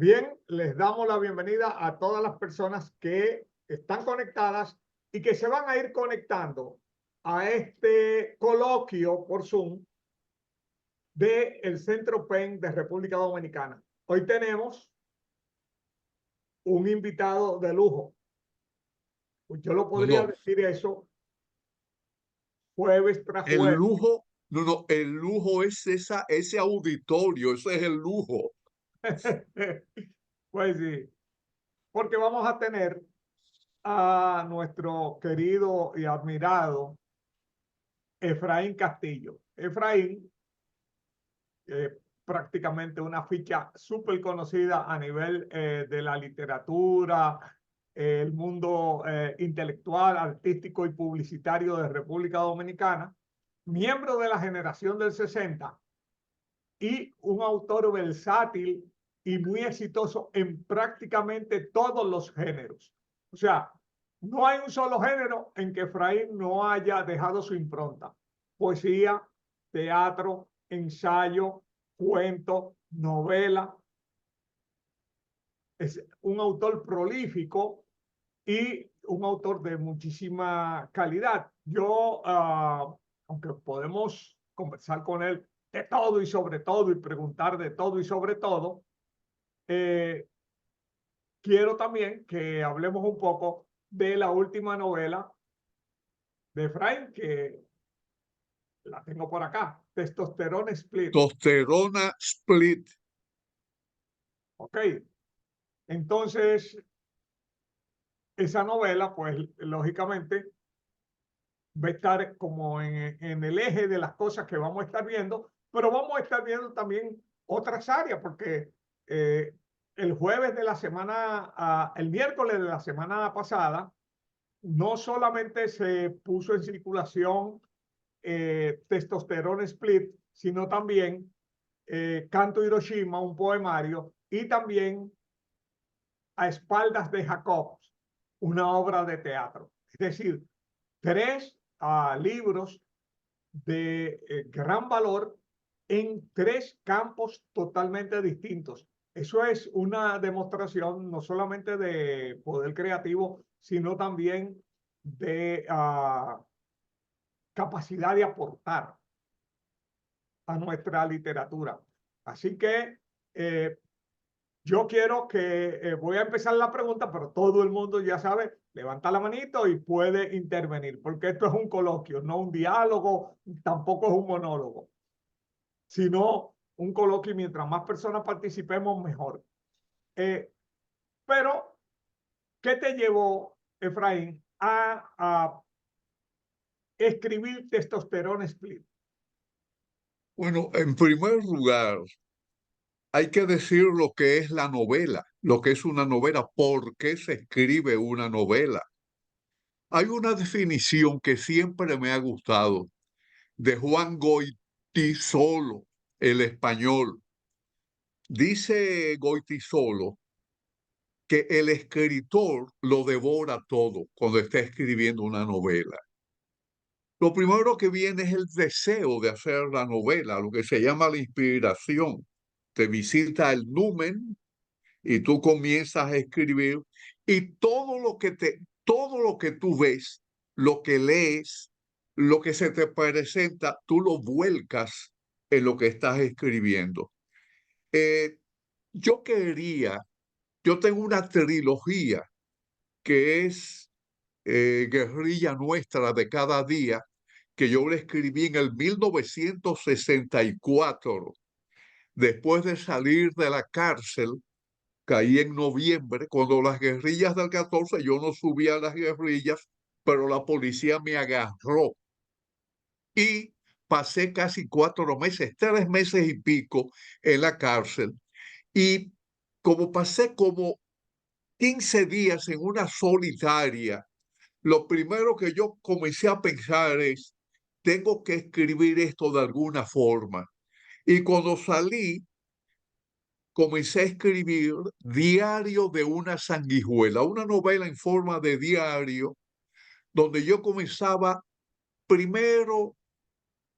Bien, les damos la bienvenida a todas las personas que están conectadas y que se van a ir conectando a este coloquio por Zoom del Centro PEN de República Dominicana. Hoy tenemos un invitado de lujo. Yo lo No, podría no, decir eso jueves tras el jueves. lujo, no, el lujo es ese auditorio, ese es el lujo. Pues sí, porque vamos a tener a nuestro querido y admirado Efraín Castillo. Efraín, prácticamente una ficha súper conocida a nivel de la literatura, el mundo intelectual, artístico y publicitario de República Dominicana, miembro de la generación del 60 y un autor versátil y muy exitoso en prácticamente todos los géneros. O sea, no hay un solo género en que Efraín no haya dejado su impronta. Poesía, teatro, ensayo, cuento, novela. Es un autor prolífico y un autor de muchísima calidad. Yo, aunque podemos conversar con él de todo y sobre todo y preguntar de todo y sobre todo, eh, quiero también que hablemos un poco de la última novela de Efraín, que la tengo por acá, Testosterone Split. Testosterona Split. Ok, entonces esa novela, pues lógicamente va a estar como en el eje de las cosas que vamos a estar viendo, pero vamos a estar viendo también otras áreas, porque eh, el jueves de la semana, el miércoles de la semana pasada, no solamente se puso en circulación Testosterone Split, sino también Canto Hiroshima, un poemario, y también A espaldas de Jacob, una obra de teatro. Es decir, tres libros de gran valor en tres campos totalmente distintos. Eso es una demostración no solamente de poder creativo, sino también de capacidad de aportar a nuestra literatura. Así que eh, yo quiero que, voy a empezar la pregunta, pero todo el mundo ya sabe, levanta la manito y puede intervenir, porque esto es un coloquio, no un diálogo, tampoco es un monólogo, sino un coloquio y mientras más personas participemos, mejor. Eh, pero, ¿qué te llevó, Efraín, a escribir Testosterone Split? Bueno, en primer lugar, hay que decir lo que es la novela, lo que es una novela, por qué se escribe una novela. Hay una definición que siempre me ha gustado de Juan Goytisolo, el español. Dice Goytisolo que el escritor lo devora todo cuando está escribiendo una novela. Lo primero que viene es el deseo de hacer la novela, lo que se llama la inspiración. Te visita el numen y tú comienzas a escribir y todo lo que tú ves, lo que lees, lo que se te presenta, tú lo vuelcas en lo que estás escribiendo. Eh, yo quería, yo tengo una trilogía que es Guerrilla Nuestra de Cada Día, que yo le escribí en el 1964, después de salir de la cárcel. Caí en noviembre, cuando las guerrillas del 14, yo no subí a las guerrillas, pero la policía me agarró y pasé casi 4 meses, 3 meses y pico en la cárcel. Y como pasé como 15 días en una solitaria, lo primero que yo comencé a pensar es, tengo que escribir esto de alguna forma. Y cuando salí, comencé a escribir Diario de una sanguijuela, una novela en forma de diario, donde yo comenzaba primero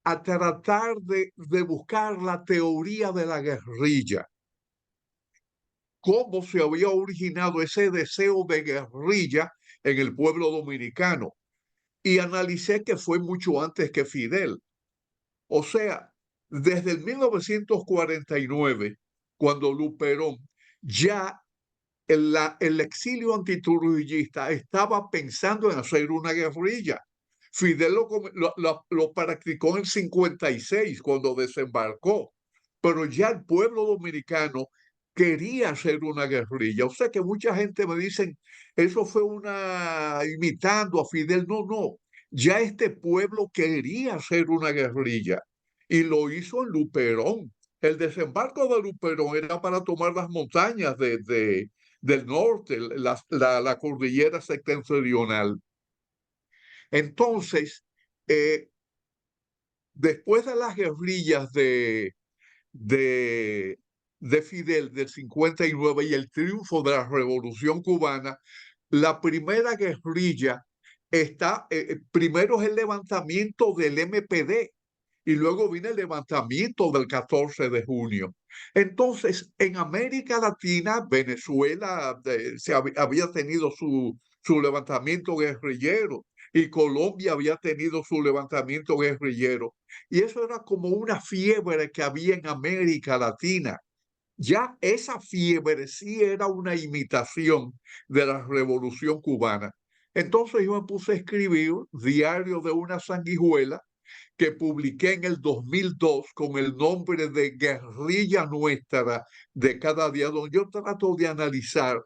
a tratar de buscar la teoría de la guerrilla, cómo se había originado ese deseo de guerrilla en el pueblo dominicano. Y analicé que fue mucho antes que Fidel. O sea, desde el 1949, cuando Luperón ya el exilio antitrujillista estaba pensando en hacer una guerrilla. Fidel lo practicó en el 56 cuando desembarcó, pero ya el pueblo dominicano quería hacer una guerrilla. O sea que mucha gente me dicen, eso fue una imitando a Fidel. No, no, ya este pueblo quería hacer una guerrilla y lo hizo en Luperón. El desembarco de Luperón era para tomar las montañas del norte, la cordillera septentrional. Entonces, eh, después de las guerrillas de, de Fidel del 59 y el triunfo de la Revolución Cubana, la primera guerrilla primero es el levantamiento del MPD y luego viene el levantamiento del 14 de junio. Entonces, en América Latina, Venezuela había tenido su levantamiento guerrillero y Colombia había tenido su levantamiento guerrillero. Y eso era como una fiebre que había en América Latina. Ya esa fiebre sí era una imitación de la Revolución Cubana. Entonces yo me puse a escribir Diario de una Sanguijuela, que publiqué en el 2002 con el nombre de Guerrilla Nuestra de cada día, donde yo trato de analizar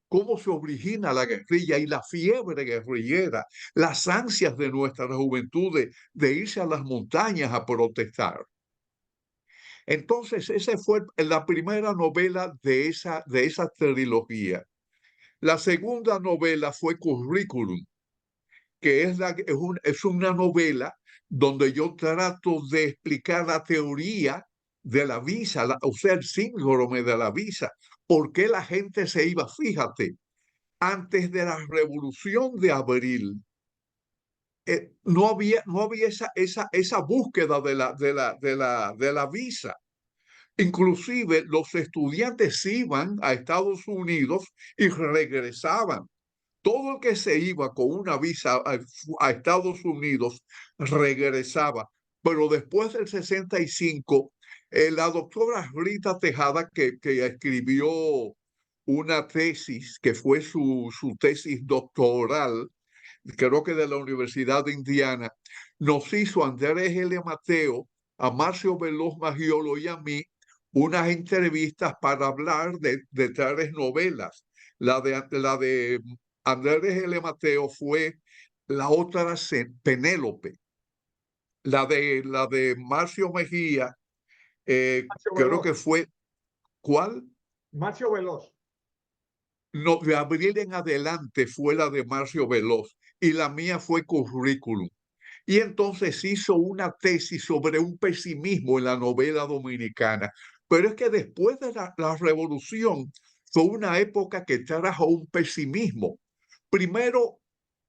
cómo se origina la guerrilla y la fiebre guerrillera, las ansias de nuestra juventud de irse a las montañas a protestar. Entonces, esa fue la primera novela de esa trilogía. La segunda novela fue Currículum, que es una novela donde yo trato de explicar la teoría de la visa, o sea, el síndrome de la visa. ¿Por qué la gente se iba? Fíjate, antes de la Revolución de Abril, no había esa búsqueda de la visa. Inclusive los estudiantes iban a Estados Unidos y regresaban. Todo el que se iba con una visa a Estados Unidos regresaba. Pero después del 65, la doctora Rita Tejada, que escribió una tesis, que fue su tesis doctoral, creo que de la Universidad de Indiana, nos hizo a Andrés L. Mateo, a Marcio Veloz Magiolo y a mí unas entrevistas para hablar de tres novelas. La de Andrés L. Mateo fue La otra Penélope. La de Marcio Mejía, Macho creo Veloz, que fue, ¿cuál? Macho Veloz. No, de abril en adelante fue la de Marcio Veloz y la mía fue Currículum. Y entonces hizo una tesis sobre un pesimismo en la novela dominicana. Pero es que después de la revolución fue una época que trajo un pesimismo. Primero,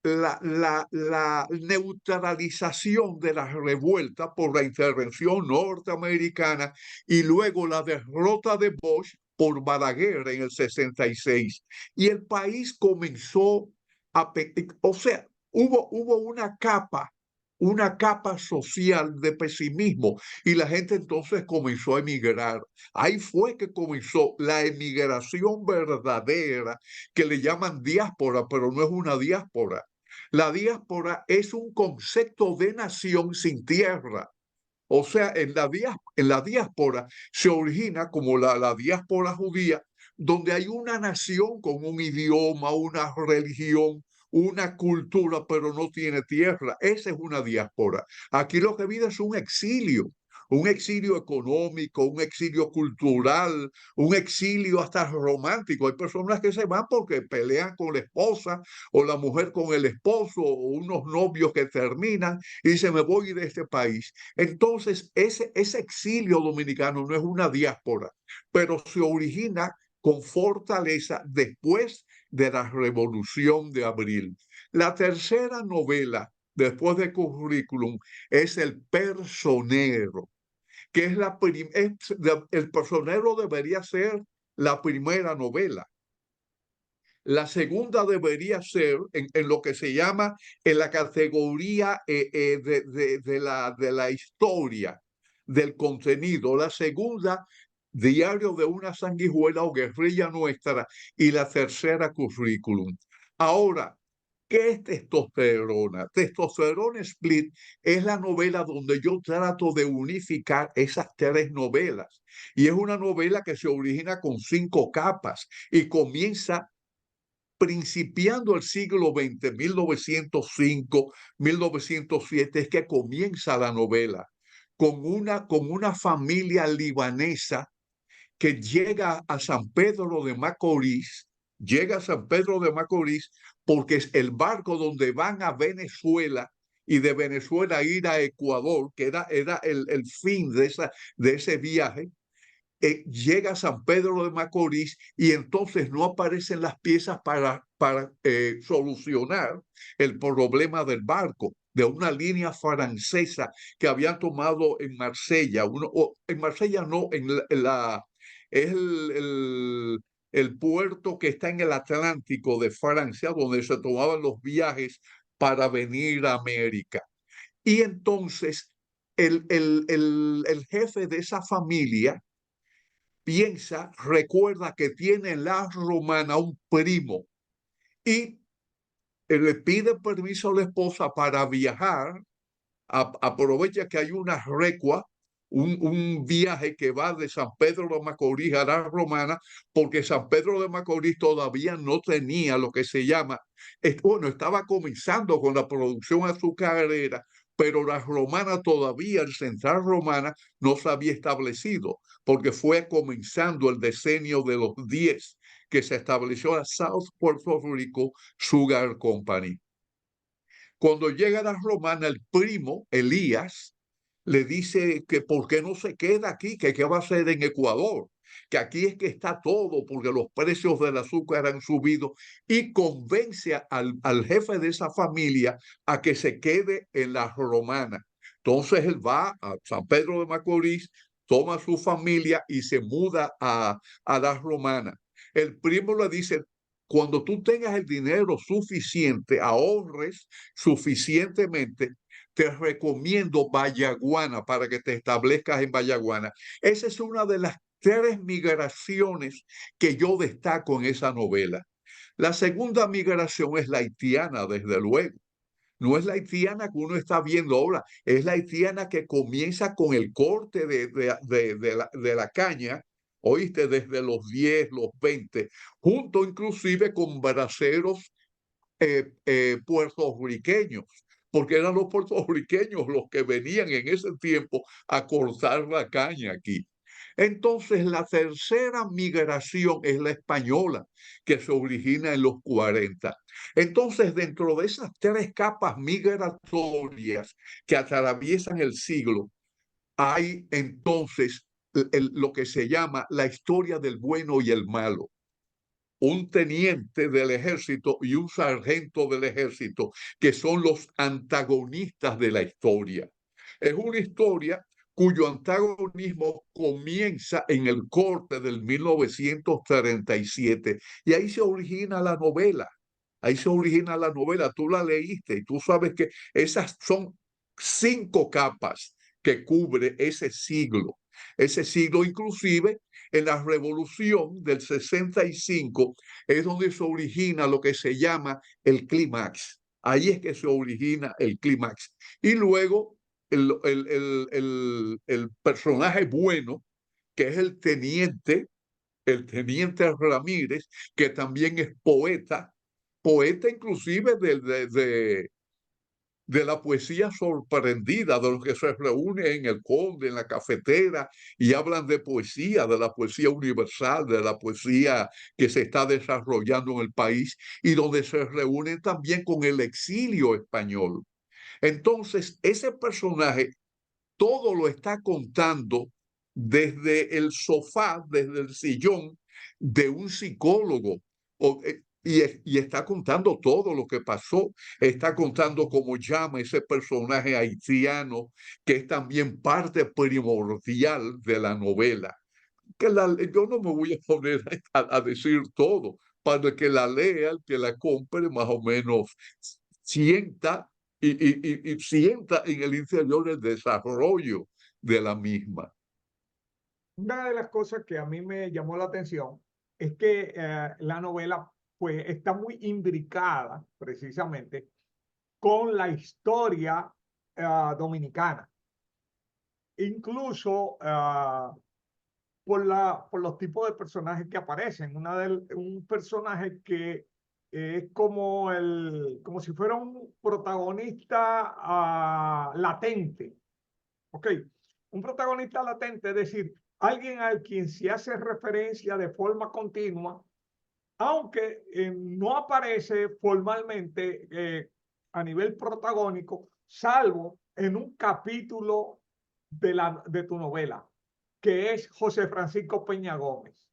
la neutralización de la revuelta por la intervención norteamericana y luego la derrota de Bosch por Balaguer en el 66. Y el país comenzó o sea, hubo una capa social de pesimismo y la gente entonces comenzó a emigrar. Ahí fue que comenzó la emigración verdadera, que le llaman diáspora, pero no es una diáspora. La diáspora es un concepto de nación sin tierra. O sea, en la diáspora se origina como la diáspora judía, donde hay una nación con un idioma, una religión, una cultura, pero no tiene tierra. Esa es una diáspora. Aquí lo que vive es un exilio económico, un exilio cultural, un exilio hasta romántico. Hay personas que se van porque pelean con la esposa o la mujer con el esposo o unos novios que terminan y dicen, me voy de este país. Entonces, ese exilio dominicano no es una diáspora, pero se origina con fortaleza después de la Revolución de Abril. La tercera novela, después de Currículum, es El Personero, que es el personero debería ser la primera novela. La segunda debería ser en lo que se llama en la categoría de la historia, del contenido. La segunda, Diario de una sanguijuela o Guerrilla Nuestra, y la tercera, Currículum. Ahora, ¿qué es Testosterona? Testosterona Split es la novela donde yo trato de unificar esas tres novelas. Y es una novela que se origina con 5 capas y comienza principiando el siglo XX, 1905, 1907, es que comienza la novela con una familia libanesa que llega a San Pedro de Macorís, llega a San Pedro de Macorís porque es el barco donde van a Venezuela y de Venezuela ir a Ecuador, que era el fin de ese viaje. Llega a San Pedro de Macorís y entonces no aparecen las piezas para solucionar el problema del barco, de una línea francesa que habían tomado en Marsella. En Marsella no, es el puerto que está en el Atlántico de Francia, donde se tomaban los viajes para venir a América. Y entonces el jefe de esa familia recuerda que tiene en la Romana un primo y le pide permiso a la esposa para viajar. Aprovecha que hay una recua, un viaje que va de San Pedro de Macorís a la Romana, porque San Pedro de Macorís todavía no tenía lo que se llama, bueno, estaba comenzando con la producción azucarera, pero la Romana todavía, el Central Romana, no se había establecido, porque fue comenzando el decenio de los 10 que se estableció la South Puerto Rico Sugar Company. Cuando llega a la Romana, el primo, Elías, le dice que por qué no se queda aquí, que qué va a hacer en Ecuador, que aquí es que está todo, porque los precios del azúcar han subido, y convence al jefe de esa familia a que se quede en la Romana. Entonces él va a San Pedro de Macorís, toma a su familia y se muda a la Romana. El primo le dice: cuando tú tengas el dinero suficiente, ahorres suficientemente, te recomiendo Vallaguana para que te establezcas en Vallaguana. Esa es una de las 3 migraciones que yo destaco en esa novela. La segunda migración es la haitiana, desde luego. No es la haitiana que uno está viendo ahora, es la haitiana que comienza con el corte de la caña, oíste, desde los 10, los 20, junto inclusive con braceros puertorriqueños, porque eran los puertorriqueños los que venían en ese tiempo a cortar la caña aquí. Entonces, la tercera migración es la española, que se origina en los 40. Entonces, dentro de esas 3 capas migratorias que atraviesan el siglo, hay entonces lo que se llama la historia del bueno y el malo. Un teniente del ejército y un sargento del ejército, que son los antagonistas de la historia. Es una historia cuyo antagonismo comienza en el corte del 1937 y ahí se origina la novela. Ahí se origina la novela, tú la leíste y tú sabes que esas son 5 capas que cubre ese siglo. Ese siglo, inclusive en la revolución del 65, es donde se origina lo que se llama el clímax. Ahí es que se origina el clímax. Y luego el personaje bueno, que es el teniente Ramírez, que también es poeta, poeta inclusive de la poesía sorprendida, de los que se reúnen en el Conde, en la cafetera, y hablan de poesía, de la poesía universal, de la poesía que se está desarrollando en el país, y donde se reúnen también con el exilio español. Entonces, ese personaje todo lo está contando desde el sofá, desde el sillón de un psicólogo. Y está contando todo lo que pasó, está contando cómo llama ese personaje haitiano, que es también parte primordial de la novela. yo no me voy a poner a decir todo, para que la lea, el que la compre, más o menos sienta y sienta en el interior el desarrollo de la misma. Una de las cosas que a mí me llamó la atención es que la novela pues está muy imbricada precisamente con la historia dominicana. Incluso por los tipos de personajes que aparecen. Un personaje que es como, como si fuera un protagonista latente. ¿Ok? Un protagonista latente, es decir, alguien al quien se hace referencia de forma continua, aunque no aparece formalmente a nivel protagónico, salvo en un capítulo de tu novela, que es José Francisco Peña Gómez.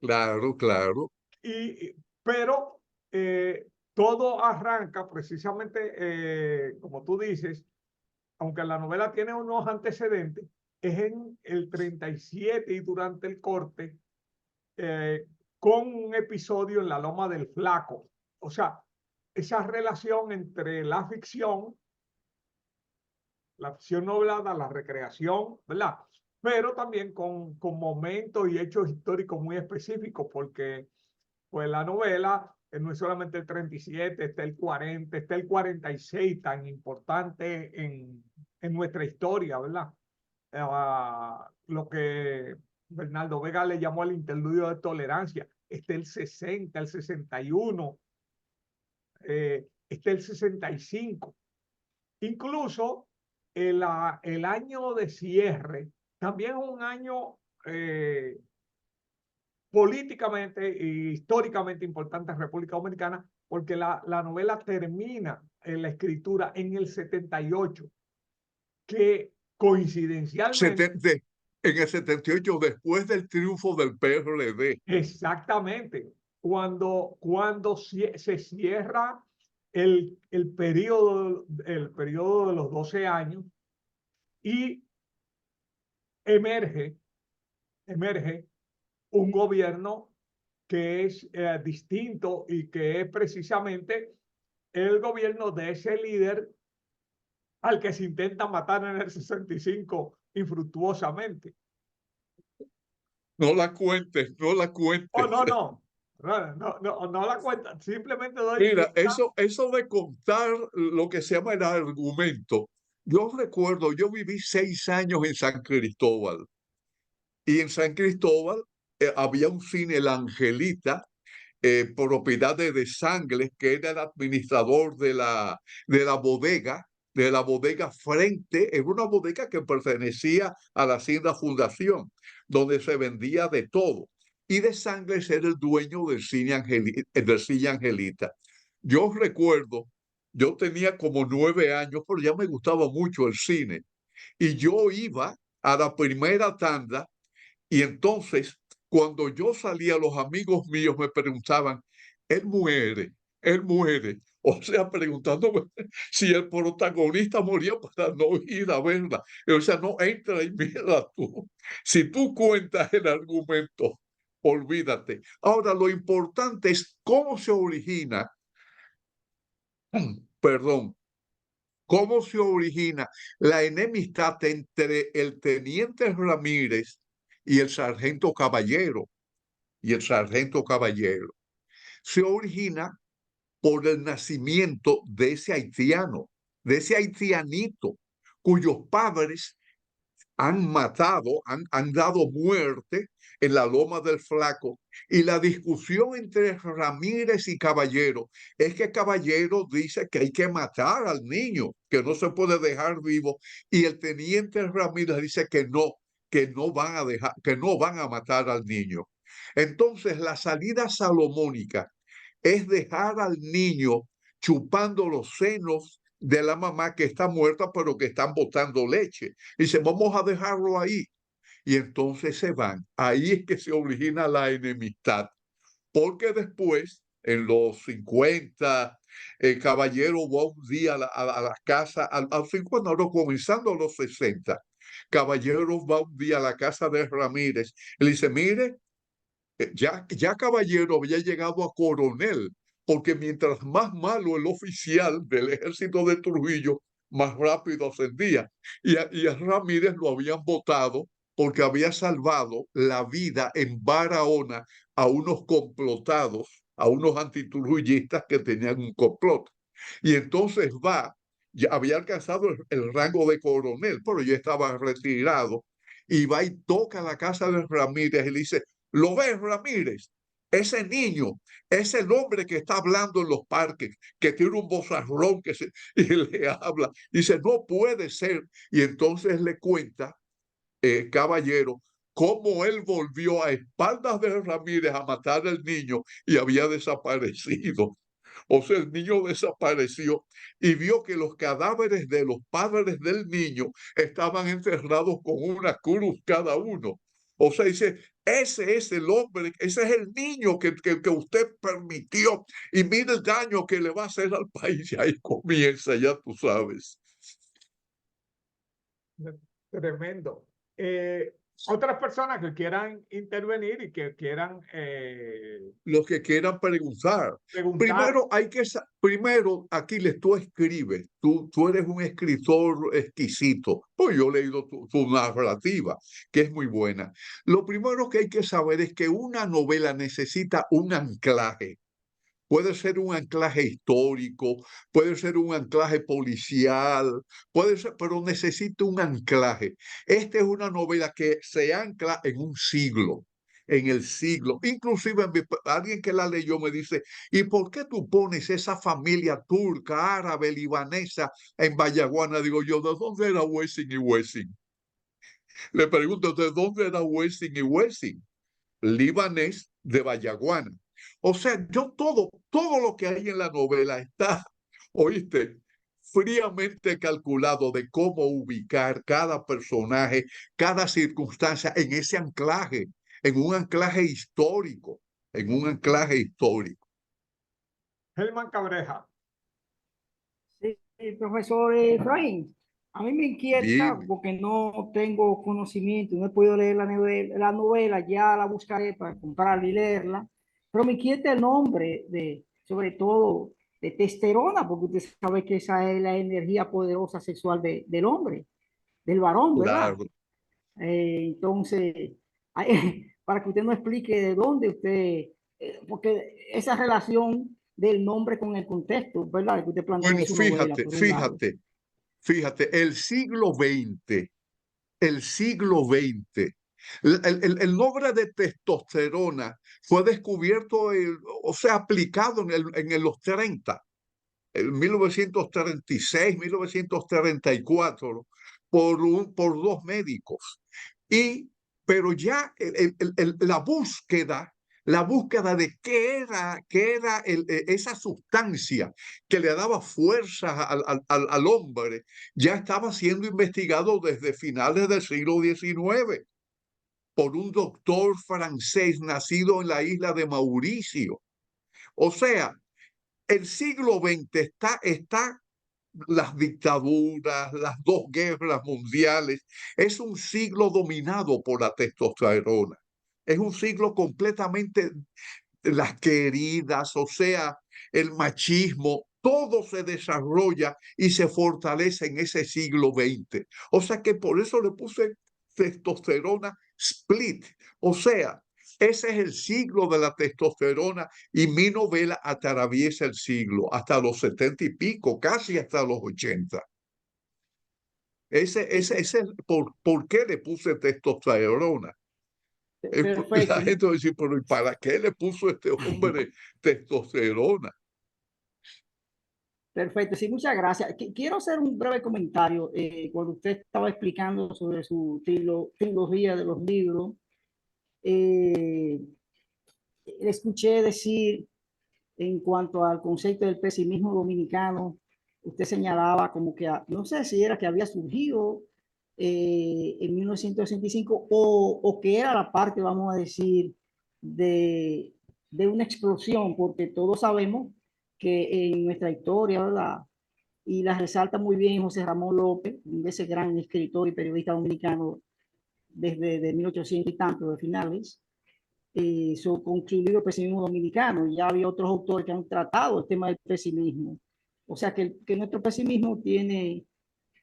Claro, claro. Pero todo arranca precisamente, como tú dices, aunque la novela tiene unos antecedentes, es en el 37 y durante el corte, eh, con un episodio en la Loma del Flaco. O sea, esa relación entre la ficción novelada, la recreación, ¿verdad? Pero también con momentos y hechos históricos muy específicos, porque pues la novela no es solamente el 37, está el 40, está el 46, tan importante en nuestra historia, ¿verdad? Lo que Bernardo Vega le llamó el interludio de tolerancia, está el 60, el 61, está el 65. Incluso el año de cierre también es un año políticamente e históricamente importante en República Dominicana, porque la novela termina en la escritura en el 78, que coincidencialmente, En el 78, después del triunfo del PRD. exactamente, cuando se cierra el periodo de los 12 años y emerge, emerge un gobierno que es distinto y que es precisamente el gobierno de ese líder al que se intenta matar en el 65 infructuosamente. No la cuentes, no la Oh, cuentes. no, no, no la cuenta, simplemente doy Mira, esta. eso de contar lo que se llama el argumento. Yo recuerdo, yo viví 6 años en San Cristóbal y en San Cristóbal había un cine, La Angelita, propiedad de Sangles, que era el administrador de la bodega frente, en una bodega que pertenecía a la Hacienda Fundación, donde se vendía de todo. Y de Sangles era el dueño del cine Angelita. Yo recuerdo, yo tenía como 9 años, pero ya me gustaba mucho el cine. Y yo iba a la primera tanda y entonces, cuando yo salía, los amigos míos me preguntaban, él muere, él muere. O sea, preguntándome si el protagonista moría para no ir a verla. O sea, no entra y mira tú. Si tú cuentas el argumento, olvídate. Ahora, lo importante es cómo se origina, perdón, cómo se origina la enemistad entre el teniente Ramírez y el sargento Caballero. Y el sargento Caballero se origina por el nacimiento de ese haitiano, de ese haitianito, cuyos padres han matado, han dado muerte en la Loma del Flaco. Y la discusión entre Ramírez y Caballero es que Caballero dice que hay que matar al niño, que no se puede dejar vivo, y el teniente Ramírez dice que no van a dejar, que no van a matar al niño. Entonces, la salida salomónica es dejar al niño chupando los senos de la mamá que está muerta, pero que están botando leche. Dice, vamos a dejarlo ahí. Y entonces se van. Ahí es que se origina la enemistad. Porque después, en los 50, el caballero va un día a la casa, al 50, no, comenzando a los 60, Caballero va un día a la casa de Ramírez y le dice, mire, ya Caballero había llegado a coronel, porque mientras más malo el oficial del ejército de Trujillo, más rápido ascendía. Y a Ramírez lo habían votado porque había salvado la vida en Barahona a unos complotados, a unos antitrujillistas que tenían un complot. Y entonces ya había alcanzado el rango de coronel, pero ya estaba retirado, y va y toca la casa de Ramírez y le dice, ¿lo ves, Ramírez? Ese niño es el hombre que está hablando en los parques, que tiene un vozarrón y le habla. Dice, no puede ser. Y entonces le cuenta, Caballero, cómo él volvió a espaldas de Ramírez a matar al niño y había desaparecido. O sea, el niño desapareció y vio que los cadáveres de los padres del niño estaban enterrados con una cruz cada uno. O sea, dice, ese es el hombre, ese es el niño que usted permitió y mira el daño que le va a hacer al país. Y ahí comienza, ya tú sabes. Tremendo. Otras personas que quieran intervenir y que quieran Los que quieran preguntar. preguntar. Primero, Aquiles, tú escribes, tú eres un escritor exquisito. Pues yo he leído tu narrativa, que es muy buena. Lo primero que hay que saber es que una novela necesita un anclaje. Puede ser un anclaje histórico, puede ser un anclaje policial, puede ser, pero necesita un anclaje. Esta es una novela que se ancla en un siglo, en el siglo. Inclusive alguien que la leyó me dice, ¿y por qué tú pones esa familia turca, árabe, libanesa en Vallaguana? Digo yo, ¿de dónde era Wessing y Wessing? Le pregunto, ¿de dónde era Wessing y Wessing? Libanés de Vallaguana. O sea, todo lo que hay en la novela está, oíste, fríamente calculado de cómo ubicar cada personaje, cada circunstancia en ese anclaje, en un anclaje histórico, en un anclaje histórico. Helman Cabreja. Sí, profesor Efraín, a mí me inquieta Dime, porque no tengo conocimiento, no he podido leer la novela, ya la buscaré para comprarla y leerla, pero me inquieta el nombre sobre todo, de testosterona, porque usted sabe que esa es la energía poderosa sexual del hombre, del varón, ¿verdad? claro. Entonces, para que usted nos explique de dónde usted, porque esa relación del nombre con el contexto, ¿verdad? Que usted plantea en Bueno, su novela, fíjate, por un lado. fíjate, fíjate, el siglo XX, el nombre de testosterona fue descubierto, o sea, aplicado en los 30, en 1936, 1934, por dos médicos. Pero ya la búsqueda de qué era esa sustancia que le daba fuerza al hombre, ya estaba siendo investigado desde finales del siglo XIX por un doctor francés nacido en la isla de Mauricio. O sea, el siglo XX está las dictaduras, las dos guerras mundiales. Es un siglo dominado por la testosterona. Es un siglo completamente, las queridas, o sea, el machismo, todo se desarrolla y se fortalece en ese siglo XX. O sea que por eso le puse testosterona split. O sea, ese es el siglo de la testosterona y mi novela atraviesa el siglo hasta los 70 y pico, casi hasta los 80. Ese ¿por qué le puse testosterona? La Perfecto, gente va a decir, pero ¿y para qué le puso este hombre testosterona? perfecto. Sí, muchas gracias. Quiero hacer un breve comentario. Cuando usted estaba explicando sobre su trilogía de los libros, eh, escuché decir en cuanto al concepto del pesimismo dominicano, usted señalaba como que, no sé si era que había surgido en 1965 o que era la parte, vamos a decir, de una explosión, porque todos sabemos que en nuestra historia, ¿verdad? y la resalta muy bien José Ramón López, ese gran escritor y periodista dominicano desde de 1800 y tanto de finales, con su libro Pesimismo Dominicano. Ya había otros autores que han tratado el tema del pesimismo. O sea que nuestro pesimismo tiene,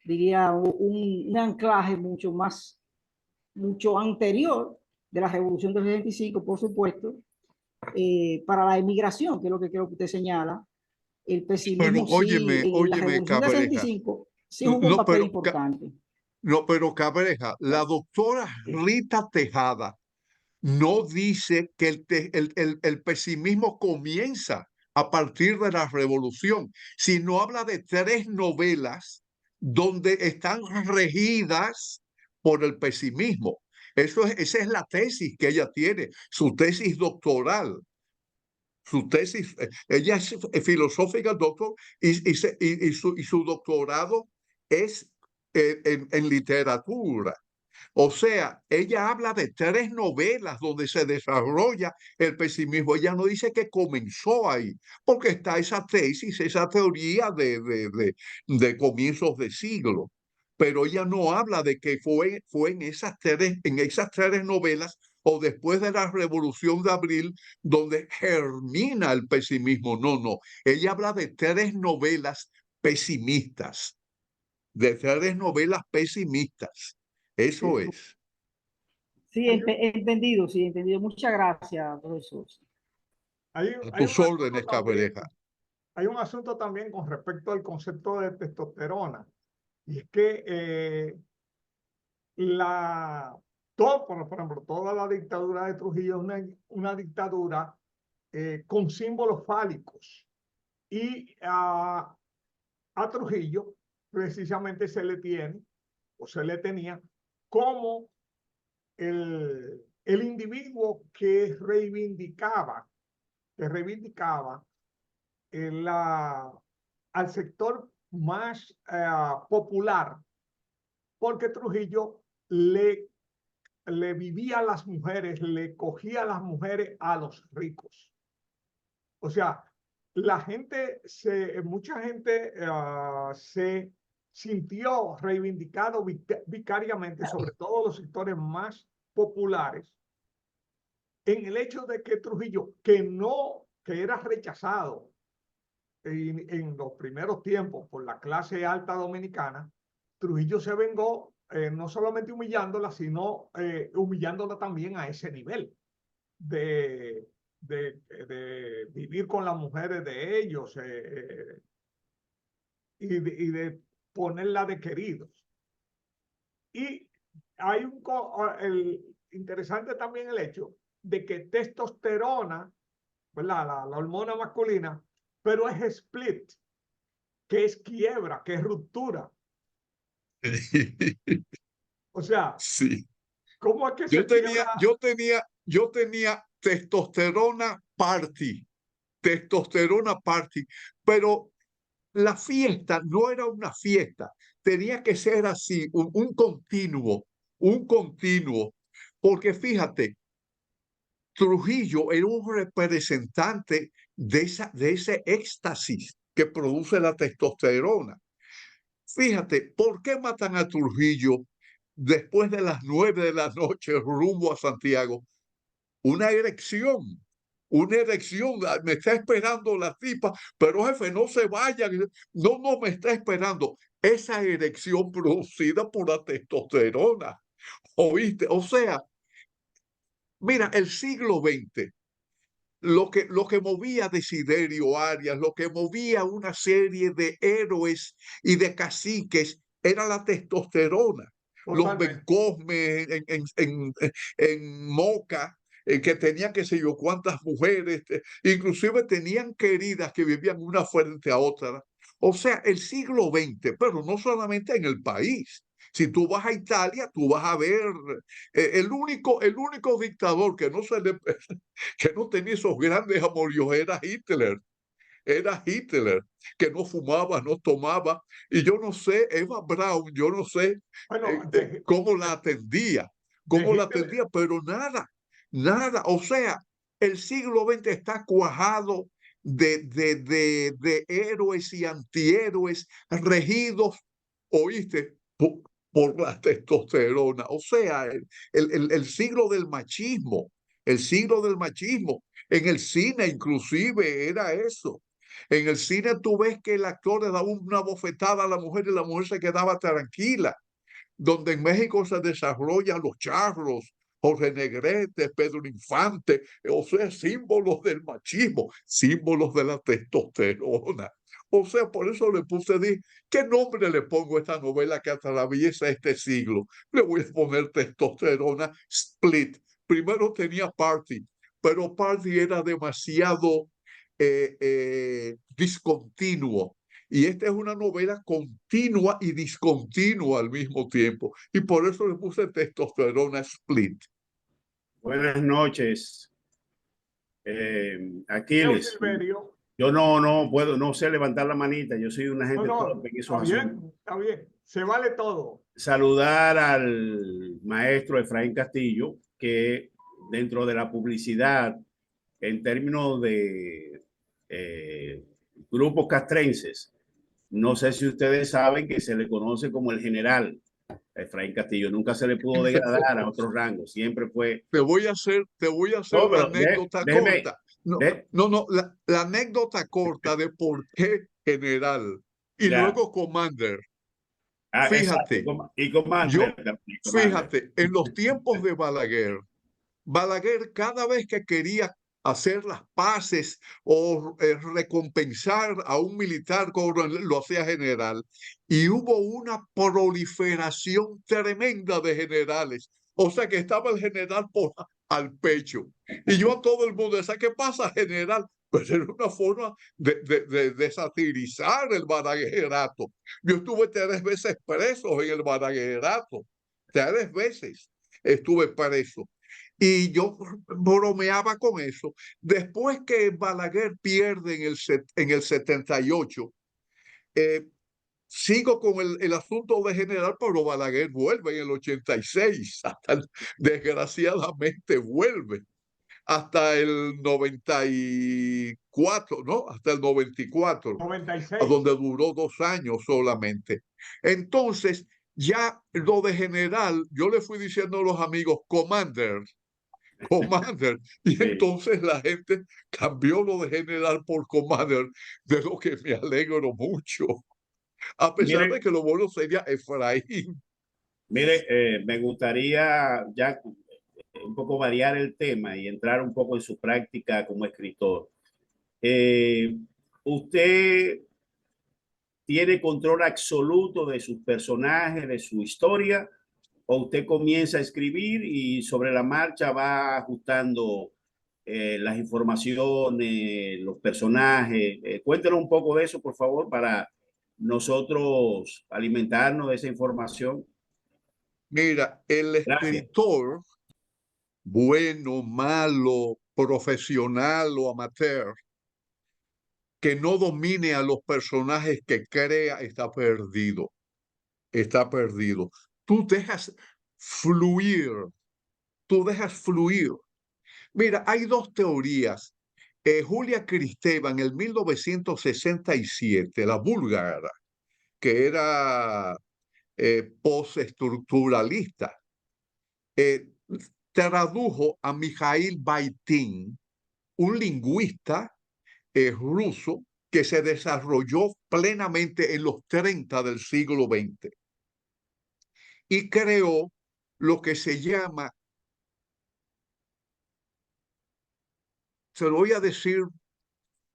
diría, un anclaje mucho anterior de la Revolución del 65, por supuesto, para la emigración, que es lo que creo que usted señala. El Pero pesimismo sí, óyeme, en la óyeme, Revolución del Cabreja. 65 sí jugó un No, papel pero, importante. no, pero Cabreja, la doctora Rita Tejada no dice que el pesimismo comienza a partir de la revolución, sino habla de 3 novelas donde están regidas por el pesimismo. Esa es la tesis que ella tiene, su tesis doctoral. Su tesis, ella es filosófica, doctor, y su doctorado es en literatura. O sea, ella habla de 3 novelas donde se desarrolla el pesimismo. Ella no dice que comenzó ahí, porque está esa tesis, esa teoría de comienzos de siglo. Pero ella no habla de que fue en esas 3 novelas o después de la Revolución de Abril donde germina el pesimismo. No, no. Ella habla de 3 novelas pesimistas, de 3 novelas pesimistas. Eso es. Sí, Hay un, entendido, sí, entendido. Muchas gracias, profesor. A hay tus un asunto órdenes, también, Cabreja. hay un asunto también con respecto al concepto de testosterona. Y es que por ejemplo, toda la dictadura de Trujillo es una dictadura con símbolos fálicos. Y a Trujillo precisamente se le tiene o se le tenía como el individuo que reivindicaba al sector más popular, porque Trujillo le vivía a las mujeres, le cogía a las mujeres a los ricos. O sea, mucha gente se sintió reivindicado vicariamente, sobre todo los sectores más populares, en el hecho de que Trujillo, que era rechazado en los primeros tiempos por la clase alta dominicana, Trujillo se vengó no solamente humillándola, sino humillándola también a ese nivel de vivir con las mujeres de ellos y de ponerla de queridos. Y hay interesante también el hecho de que testosterona, ¿verdad? La hormona masculina, pero es split, que es quiebra, que es ruptura. O sea, Sí. ¿cómo es que Yo se tenía, quiebra? yo tenía, yo tenía testosterona party, pero la fiesta no era una fiesta, tenía que ser así, un continuo, porque fíjate, Trujillo era un representante de ese éxtasis que produce la testosterona. Fíjate, ¿por qué matan a Trujillo después de las 9 de la noche rumbo a Santiago? Una erección, me está esperando la tipa, pero jefe, no se vayan, no, no me está esperando. Esa erección producida por la testosterona, ¿oíste? O sea, mira, el siglo XX, lo que movía a Desiderio Arias, lo que movía una serie de héroes y de caciques, era la testosterona. Los Totalmente. Bencosme en Moca, que tenían que sé yo cuántas mujeres, inclusive tenían queridas que vivían una frente a otra. O sea, el siglo XX, pero no solamente en el país. Si tú vas a Italia, tú vas a ver el único dictador que no tenía esos grandes amoríos era Hitler, que no fumaba, no tomaba, y yo no sé, Eva Braun, yo no sé Bueno, de cómo la Hitler, atendía, pero nada, nada, o sea, el siglo XX está cuajado de héroes y antihéroes regidos, oíste, por la testosterona. O sea, el siglo del machismo, el siglo del machismo. En el cine inclusive era eso. En el cine tú ves que el actor le daba una bofetada a la mujer y la mujer se quedaba tranquila. Donde en México se desarrollan los charros, Jorge Negrete, Pedro Infante, o sea, símbolos del machismo, símbolos de la testosterona. O sea, por eso le puse, ¿qué nombre le pongo a esta novela que atraviesa este siglo? Le voy a poner testosterona Split. Primero tenía Party, pero Party era demasiado discontinuo. Y esta es una novela continua y discontinua al mismo tiempo. Y por eso le puse testosterona Split. Buenas noches, Aquiles. Silverio. Yo no puedo, no sé levantar la manita. Yo soy una gente torpe en esos asuntos. Está bien. Se vale todo. Saludar al maestro Efraín Castillo, que dentro de la publicidad, en términos de grupos castrenses, no sé si ustedes saben que se le conoce como el general Efraín Castillo. Nunca se le pudo degradar a otro rango. Siempre fue. Te voy a hacer No, la anécdota corta. la anécdota corta de por qué general y Ya. luego commander. Ah, Fíjate, exacto. Y Commander, fíjate, en los tiempos de Balaguer cada vez que quería hacer las paces o recompensar a un militar, lo hacía general. Y hubo una proliferación tremenda de generales. O sea que estaba el general al pecho. Y yo a todo el mundo decía, ¿qué pasa, general? Pues era una forma de satirizar el balaguerato. Yo estuve 3 veces preso en el balaguerato. 3 veces estuve preso. Y yo bromeaba con eso. Después que Balaguer pierde en el 78, sigo con el asunto de general, pero Balaguer vuelve en el 86, desgraciadamente vuelve hasta el 94, ¿no? Hasta el 94, 96. a donde duró 2 años solamente. Entonces, ya lo de general, yo le fui diciendo a los amigos, Commander. Y Sí. entonces la gente cambió lo de general por Commander, de lo que me alegro mucho. A pesar de que lo bueno sería Efraín. Mire, me gustaría ya un poco variar el tema y entrar un poco en su práctica como escritor. ¿Usted tiene control absoluto de sus personajes, de su historia, o usted comienza a escribir y sobre la marcha va ajustando las informaciones, los personajes? Cuéntenos un poco de eso, por favor, para nosotros alimentarnos de esa información. Mira, el escritor, bueno, malo, profesional o amateur, que no domine a los personajes que crea, está perdido. Está perdido. Tú dejas fluir. Tú dejas fluir. Mira, hay 2 teorías. Julia Kristeva en el 1967, la búlgara, que era postestructuralista, tradujo a Mikhail Baitin, un lingüista ruso que se desarrolló plenamente en los 30 del siglo XX y creó lo que se llama, se lo voy a decir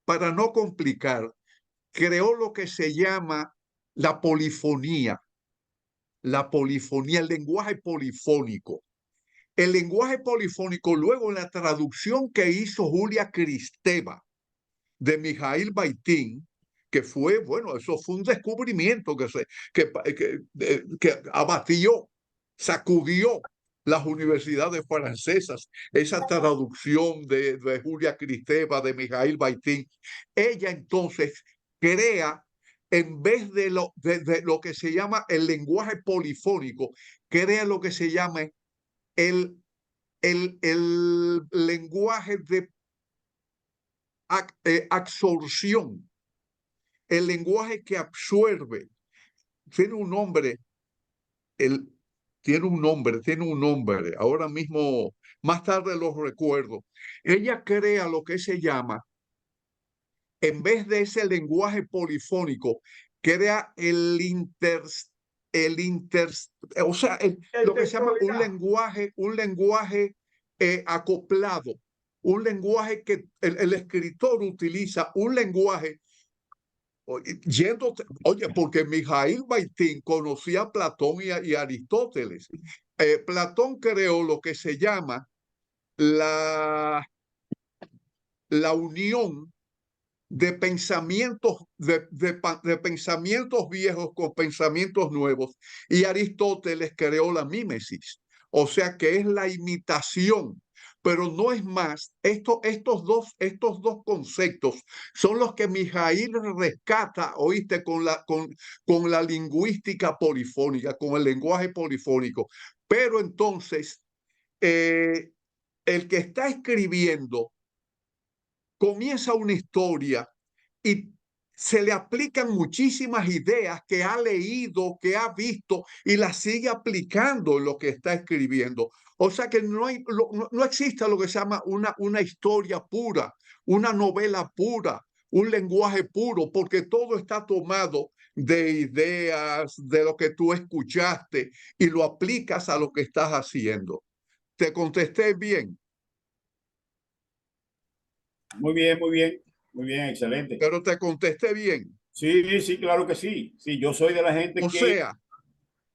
para no complicar, creó lo que se llama la polifonía, el lenguaje polifónico. El lenguaje polifónico, luego en la traducción que hizo Julia Kristeva de Mikhail Baitin, que fue, bueno, eso fue un descubrimiento que abatió, sacudió las universidades francesas, esa traducción de Julia Kristeva, de Mikhail Baitin. Ella entonces crea, en vez de lo que se llama el lenguaje polifónico, crea lo que se llama el lenguaje de absorción, el lenguaje que absorbe. Tiene un nombre, tiene un nombre. Ahora mismo, más tarde lo recuerdo. Ella crea lo que se llama, en vez de ese lenguaje polifónico, crea o sea, lo que se llama un lenguaje acoplado, un lenguaje que el escritor utiliza, un lenguaje oye, porque Mijail Baitín conocía a Platón y Aristóteles. Platón creó lo que se llama la unión de pensamientos, de pensamientos viejos con pensamientos nuevos, y Aristóteles creó la mímesis, o sea que es la imitación, pero no es más. Estos dos conceptos son los que Mijail rescata, oíste, con la lingüística polifónica, con el lenguaje polifónico. Pero entonces, el que está escribiendo comienza una historia y se le aplican muchísimas ideas que ha leído, que ha visto, y las sigue aplicando en lo que está escribiendo. O sea que no existe lo que se llama una historia pura, una novela pura, un lenguaje puro, porque todo está tomado de ideas, de lo que tú escuchaste, y lo aplicas a lo que estás haciendo. ¿Te contesté bien? Muy bien, muy bien, muy bien, excelente. Pero te contesté bien. Sí, sí, claro que sí. Sí, yo soy de la gente O sea,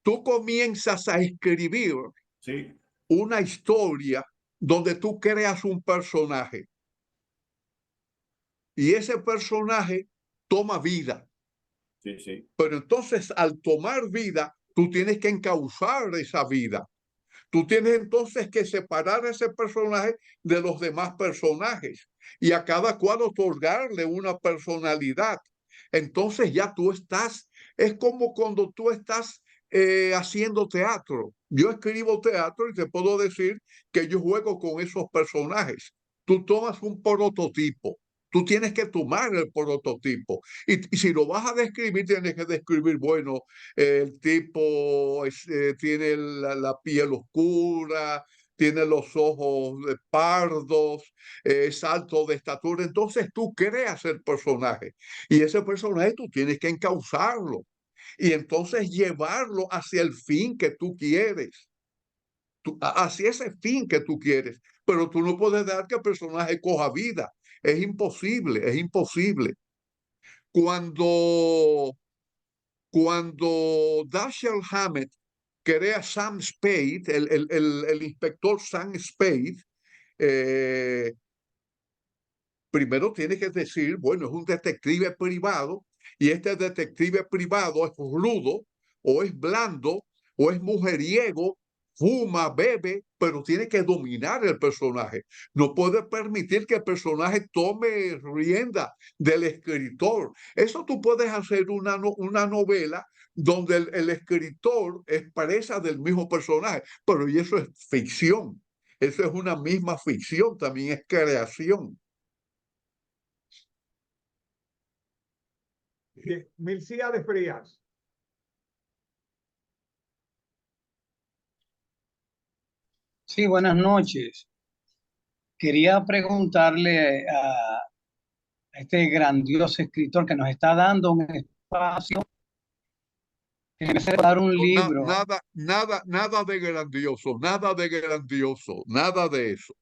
tú comienzas a escribir sí, una historia donde tú creas un personaje y ese personaje toma vida. sí, sí. Pero entonces, al tomar vida, tú tienes que encauzar esa vida. Tú tienes entonces que separar a ese personaje de los demás personajes y a cada cual otorgarle una personalidad. Entonces ya tú estás, es como cuando tú estás haciendo teatro. Yo escribo teatro y te puedo decir que yo juego con esos personajes. Tú tomas un prototipo. Tú tienes que tomar el prototipo. Y si lo vas a describir, tienes que describir, bueno, el tipo tiene la piel oscura, tiene los ojos pardos, es alto de estatura. Entonces tú creas el personaje y ese personaje tú tienes que encauzarlo y entonces llevarlo hacia el fin que tú quieres, hacia ese fin que tú quieres. Pero tú no puedes dejar que el personaje coja vida. Es imposible, es imposible. Cuando Dashiell Hammett crea Sam Spade, el inspector Sam Spade, primero tiene que decir, bueno, es un detective privado y este detective privado es rudo o es blando o es mujeriego, fuma, bebe, pero tiene que dominar el personaje. No puede permitir que el personaje tome rienda del escritor. Eso tú puedes hacer una novela donde el escritor es presa del mismo personaje, pero y eso es ficción. Eso es una misma ficción, también es creación. Milcía Frías. Sí, buenas noches. Quería preguntarle a este grandioso escritor que nos está dando un espacio, que me hace dar un libro. Nada de grandioso, nada de grandioso, nada de eso.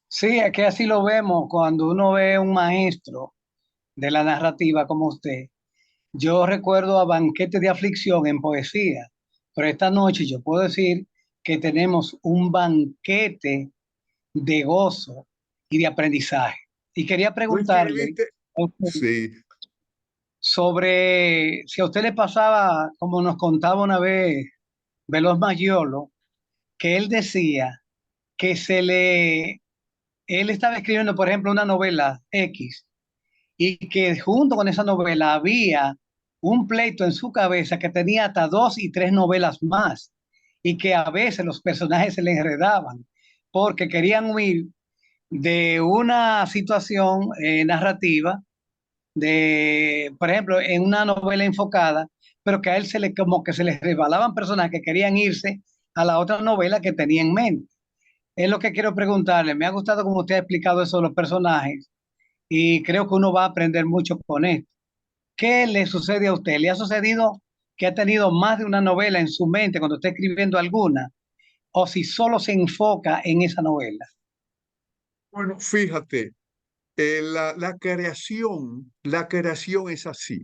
Sí, es que así lo vemos cuando uno ve un maestro de la narrativa como usted. Yo recuerdo a Banquete de Aflicción en poesía, pero esta noche yo puedo decir que tenemos un banquete de gozo y de aprendizaje. Y quería ¿Tú preguntarle escribiste? Sí. sobre si a usted le pasaba, como nos contaba una vez Veloz Mayolo, que él decía que él estaba escribiendo, por ejemplo, una novela X, y que junto con esa novela había un pleito en su cabeza que tenía hasta 2 y 3 novelas más, y que a veces los personajes se le enredaban porque querían huir de una situación narrativa, por ejemplo, en una novela enfocada, pero que a él como que se le resbalaban personas que querían irse a la otra novela que tenía en mente. Es lo que quiero preguntarle. Me ha gustado como usted ha explicado eso de los personajes y creo que uno va a aprender mucho con esto. ¿Qué le sucede a usted? ¿Le ha sucedido que ha tenido más de una novela en su mente cuando está escribiendo alguna? ¿O si solo se enfoca en esa novela? Bueno, fíjate, la creación es así.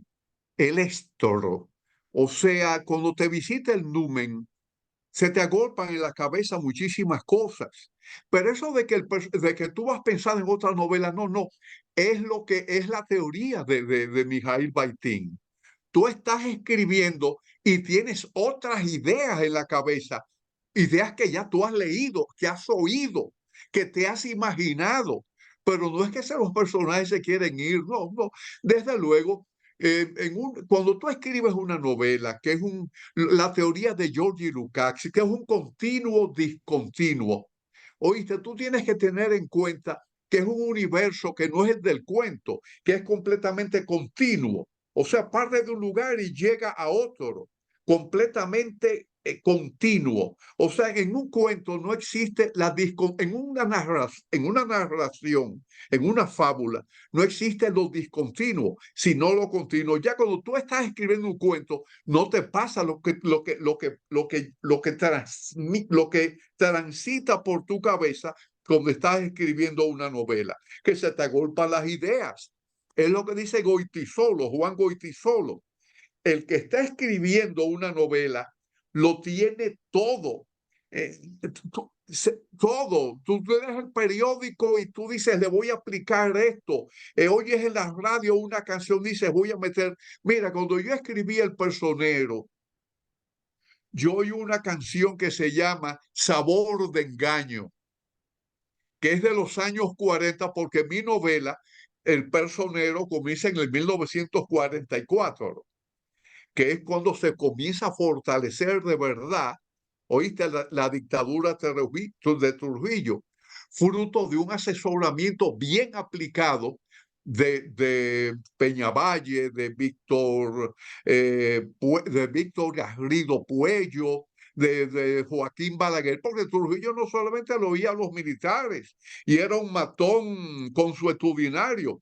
El éstoro, o sea, cuando te visita el numen, se te agolpan en la cabeza muchísimas cosas. Pero eso de que tú vas pensando en otra novela, no, no. Es lo que es la teoría de Mijail Baitín. Tú estás escribiendo y tienes otras ideas en la cabeza, ideas que ya tú has leído, que has oído, que te has imaginado. Pero no es que los personajes se quieren ir, no, no. Desde luego, cuando tú escribes una novela, que es la teoría de Georgi Lukács, que es un continuo discontinuo, oíste, tú tienes que tener en cuenta que es un universo que no es el del cuento, que es completamente continuo. O sea, parte de un lugar y llega a otro, completamente continuo. O sea, en un cuento no existe en una narración, en una fábula, no existe lo discontinuo, sino lo continuo. Ya cuando tú estás escribiendo un cuento, no te pasa lo que transita por tu cabeza cuando estás escribiendo una novela, que se te agolpan las ideas. Es lo que dice Goytisolo, Juan Goytisolo. El que está escribiendo una novela lo tiene todo. Todo. Tú lees el periódico y tú dices, le voy a aplicar esto. Oyes en la radio una canción, dices, voy a meter. Mira, cuando yo escribí El Personero, yo oí una canción que se llama Sabor de Engaño, que es de los años 40, porque mi novela, El Personero, comienza en el 1944, que es cuando se comienza a fortalecer de verdad, oíste, la dictadura de Trujillo, fruto de un asesoramiento bien aplicado de Peñavalle, de Víctor Garrido Puello, de Joaquín Balaguer, porque Trujillo no solamente lo oía a los militares y era un matón consuetudinario.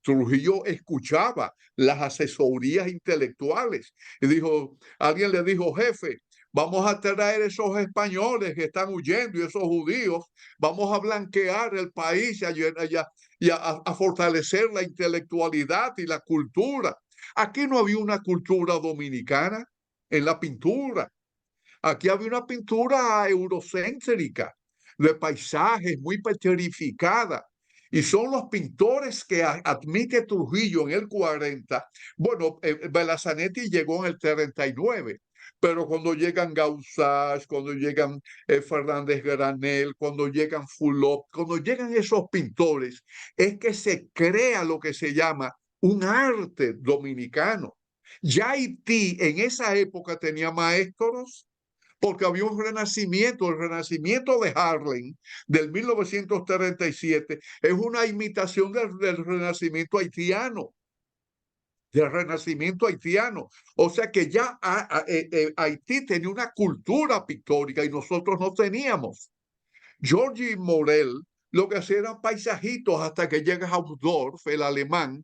Trujillo escuchaba las asesorías intelectuales y alguien le dijo, jefe, vamos a traer esos españoles que están huyendo y esos judíos, vamos a blanquear el país y a fortalecer la intelectualidad y la cultura. Aquí no había una cultura dominicana en la pintura. Aquí había una pintura eurocéntrica, de paisajes muy petrificada. Y son los pintores que admite Trujillo en el 40. Bueno, Belazanetti llegó en el 39, pero cuando llegan Gausás, cuando llegan Fernández Granel, cuando llegan Fulop, cuando llegan esos pintores, es que se crea lo que se llama un arte dominicano. Ya Haití en esa época tenía maestros, porque había un renacimiento, el renacimiento de Harlem del 1937 es una imitación del renacimiento haitiano, del renacimiento haitiano. O sea que ya Haití tenía una cultura pictórica y nosotros no teníamos. Georgi Morel lo que hacía eran paisajitos hasta que llega Hausdorff, el alemán,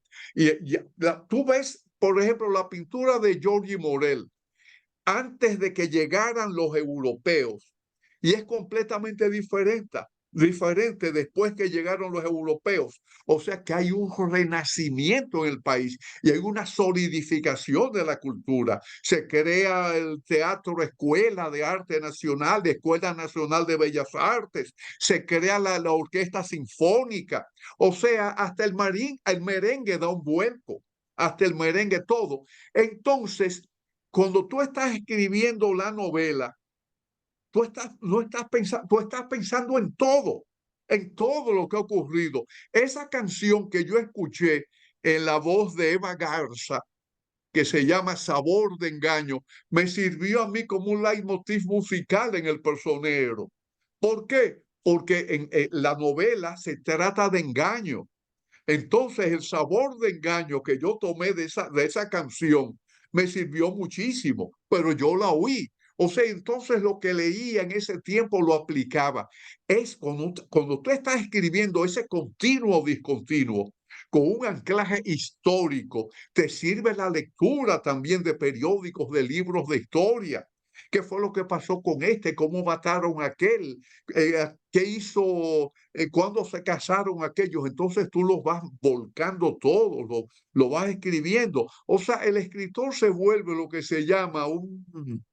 tú ves, por ejemplo, la pintura de Georgi Morel antes de que llegaran los europeos, y es completamente diferente después que llegaron los europeos. O sea que hay un renacimiento en el país y hay una solidificación de la cultura. Se crea el Teatro Escuela de Arte Nacional, de Escuela Nacional de Bellas Artes, se crea la Orquesta Sinfónica. O sea, hasta el merengue da un vuelco, hasta el merengue todo. Entonces, cuando tú estás escribiendo la novela, tú estás pensando en todo lo que ha ocurrido. Esa canción que yo escuché en la voz de Eva Garza, que se llama Sabor de Engaño, me sirvió a mí como un leitmotiv musical en El Personero. ¿Por qué? porque en la novela se trata de engaño. Entonces, el sabor de engaño que yo tomé de esa canción me sirvió muchísimo, pero yo la oí. O sea, entonces lo que leía en ese tiempo lo aplicaba. Es cuando tú estás escribiendo ese continuo o discontinuo, con un anclaje histórico, te sirve la lectura también de periódicos, de libros de historia. ¿Qué fue lo que pasó con este? ¿Cómo mataron a aquel? ¿Qué hizo? ¿Cuándo se casaron aquellos? Entonces tú los vas volcando todo, lo vas escribiendo. O sea, el escritor se vuelve lo que se llama un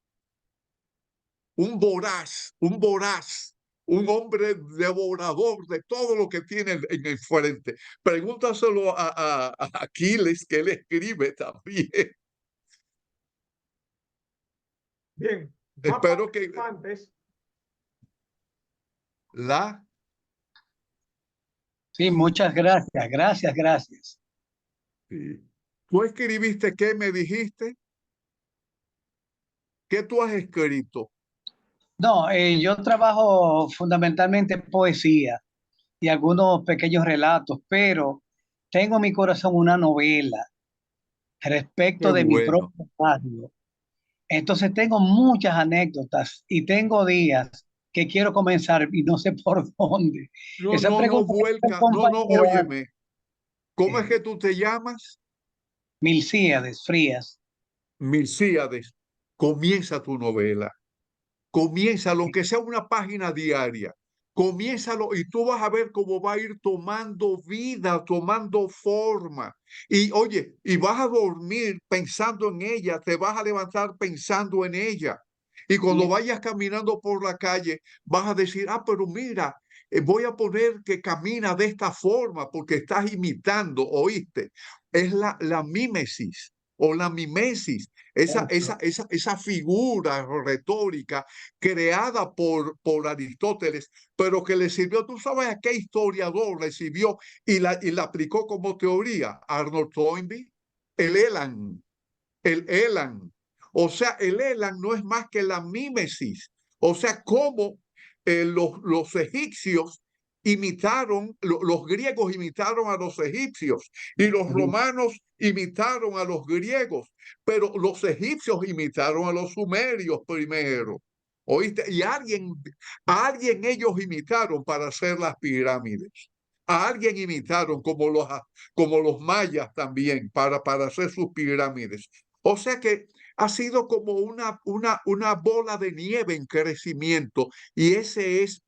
voraz, un hombre devorador de todo lo que tiene en el frente. Pregúntaselo a Aquiles, que él escribe también. Bien, más Espero que participantes. la... Sí, muchas gracias, gracias, gracias. Sí. ¿Tú escribiste qué me dijiste? ¿Qué tú has escrito? No, yo trabajo fundamentalmente poesía y algunos pequeños relatos, pero tengo en mi corazón una novela Qué respecto de mi bueno. propio barrio. Entonces tengo muchas anécdotas y tengo días que quiero comenzar y no sé por dónde. No, Esa no, no, pregunta que hizo el vuelca. No, no, compañero óyeme. ¿Cómo es eh, que tú te llamas? Milcíades Frías. Milcíades. Comienza tu novela. Comiénzalo, aunque sea una página diaria. Comiénzalo y tú vas a ver cómo va a ir tomando vida, tomando forma. Y oye, y vas a dormir pensando en ella, te vas a levantar pensando en ella. Y cuando vayas caminando por la calle, vas a decir, ah, pero mira, voy a poner que camina de esta forma porque estás imitando, ¿oíste? Es la mímesis o la mimesis, esa figura retórica creada por Aristóteles, pero que le sirvió, ¿tú sabes a qué historiador le sirvió y la aplicó como teoría? Arnold Toynbee, el Elan, el Elan. O sea, el Elan no es más que la mímesis. O sea, cómo los egipcios imitaron, los griegos imitaron a los egipcios y los romanos imitaron a los griegos, pero los egipcios imitaron a los sumerios primero. ¿Oíste? Y a alguien ellos imitaron para hacer las pirámides. A alguien imitaron como los mayas también para hacer sus pirámides. O sea que ha sido como una bola de nieve en crecimiento y eso es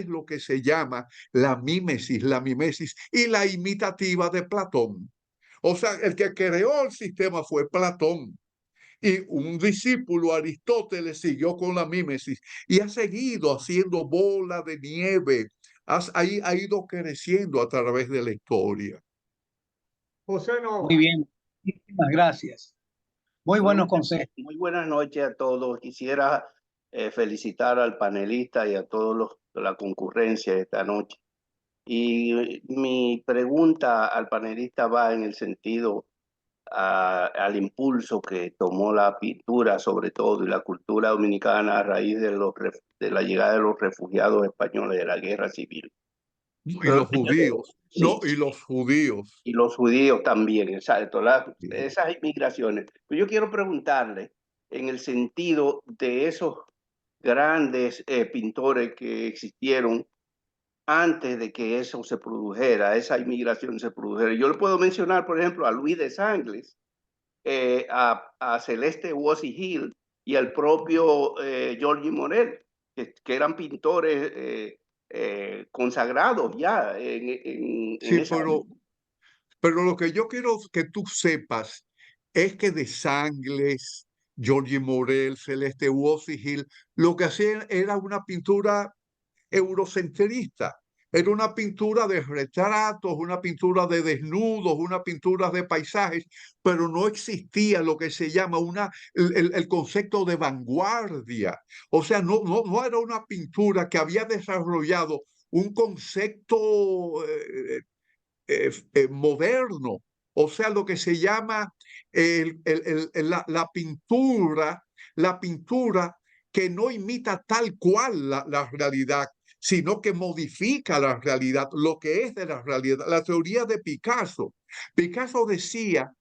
lo que se llama la mimesis y la imitativa de Platón. O sea, el que creó el sistema fue Platón. Y un discípulo, Aristóteles, siguió con la mímesis y ha seguido haciendo bola de nieve. Ha ido creciendo a través de la historia. José Muy Nova. bien, muchísimas gracias. Muy buenos consejos. Muy buenas noches a todos. Quisiera felicitar al panelista y a todos la concurrencia de esta noche. Y mi pregunta al panelista va en el sentido al impulso que tomó la pintura, sobre todo, y la cultura dominicana a raíz de la llegada de los refugiados españoles de la Guerra Civil. Y los judíos, Sí, no, y los judíos. y los judíos también, exacto, esas inmigraciones. Pero yo quiero preguntarle, en el sentido de esos grandes pintores que existieron antes de que eso se produjera, esa inmigración se produjera. Yo le puedo mencionar, por ejemplo, a Luis de Sangles, a Celeste Wossi Hill y al propio Giorgi Morel, que eran pintores consagrados ya en Sí, esa... pero lo que yo quiero que tú sepas es que de Sangles, Georgie Morel, Celeste Wossi lo que hacían era una pintura eurocentrista. Era una pintura de retratos, una pintura de desnudos, una pintura de paisajes, pero no existía lo que se llama el concepto de vanguardia. O sea, no era una pintura que había desarrollado un concepto moderno, o sea, lo que se llama la pintura que no imita tal cual la realidad, sino que modifica la realidad, lo que es de la realidad. La teoría de Picasso. Picasso decía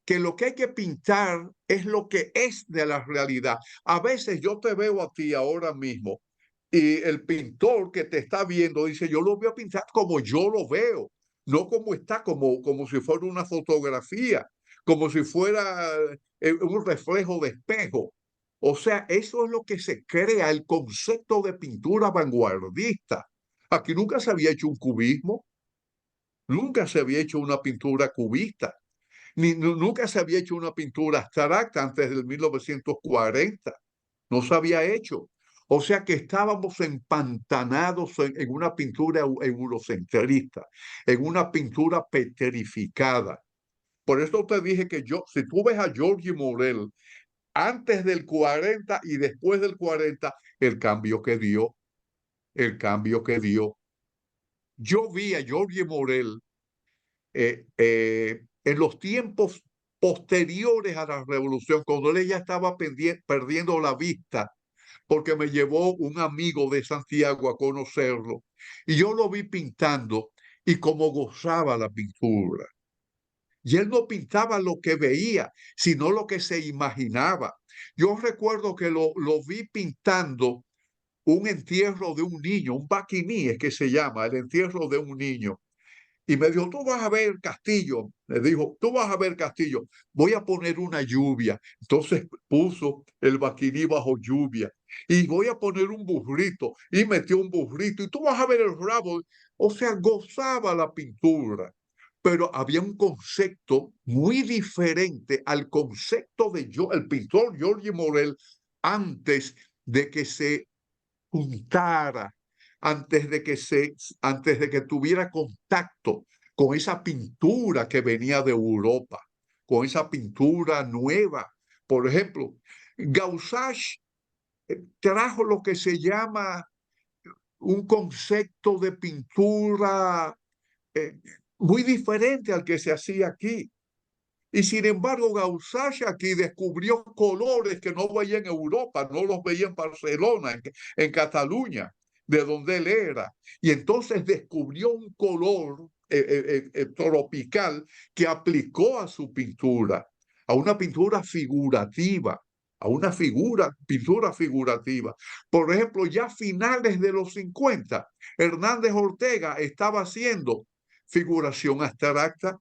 que lo que hay que pintar es lo que es de la realidad. A veces yo te veo a ti ahora mismo y el pintor que te está viendo dice, yo lo voy a pintar como yo lo veo, no como está, como si fuera una fotografía, como si fuera un reflejo de espejo. O sea, eso es lo que se crea, el concepto de pintura vanguardista. Aquí nunca se había hecho un cubismo, nunca se había hecho una pintura cubista, nunca se había hecho una pintura abstracta antes del 1940. No se había hecho. O sea que estábamos empantanados en una pintura eurocentrista, en una pintura petrificada. Por eso te dije que si tú ves a Giorgi Morel antes del 40 y después del 40, el cambio que dio, el cambio que dio. Yo vi a Giorgi Morel en los tiempos posteriores a la revolución, cuando él ya estaba perdiendo la vista, porque me llevó un amigo de Santiago a conocerlo, y yo lo vi pintando y como gozaba la pintura. Y él no pintaba lo que veía, sino lo que se imaginaba. Yo recuerdo que lo vi pintando un entierro de un niño, un baquiní es que se llama, el entierro de un niño. Y me dijo, tú vas a ver Castillo. Me dijo, tú vas a ver Castillo. Voy a poner una lluvia. Entonces puso el baquiní bajo lluvia. Y voy a poner un burrito. Y metió un burrito. Y tú vas a ver el rabo. O sea, gozaba la pintura. Pero había un concepto muy diferente al concepto de el pintor Giorgi Morel antes de que se juntara, antes de que tuviera contacto con esa pintura que venía de Europa, con esa pintura nueva. Por ejemplo, Gaussage trajo lo que se llama un concepto de pintura muy diferente al que se hacía aquí. Y sin embargo, Gaussage aquí descubrió colores que no veía en Europa, no los veía en Barcelona, en Cataluña, de donde él era. Y entonces descubrió un color tropical que aplicó a su pintura, a una pintura figurativa, a una pintura figurativa. Por ejemplo, ya a finales de los 50, Hernández Ortega estaba haciendo figuración abstracta.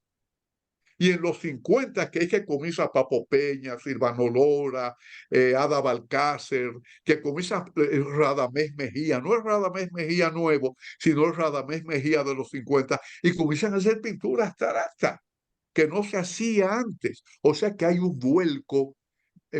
Y en los 50, que es que comienza Papo Peña, Silvano Lora, Ada Balcácer, que comienza Radamés Mejía. No es Radamés Mejía nuevo, sino el Radamés Mejía de los 50. Y comienzan a hacer pintura abstracta, que no se hacía antes. O sea que hay un vuelco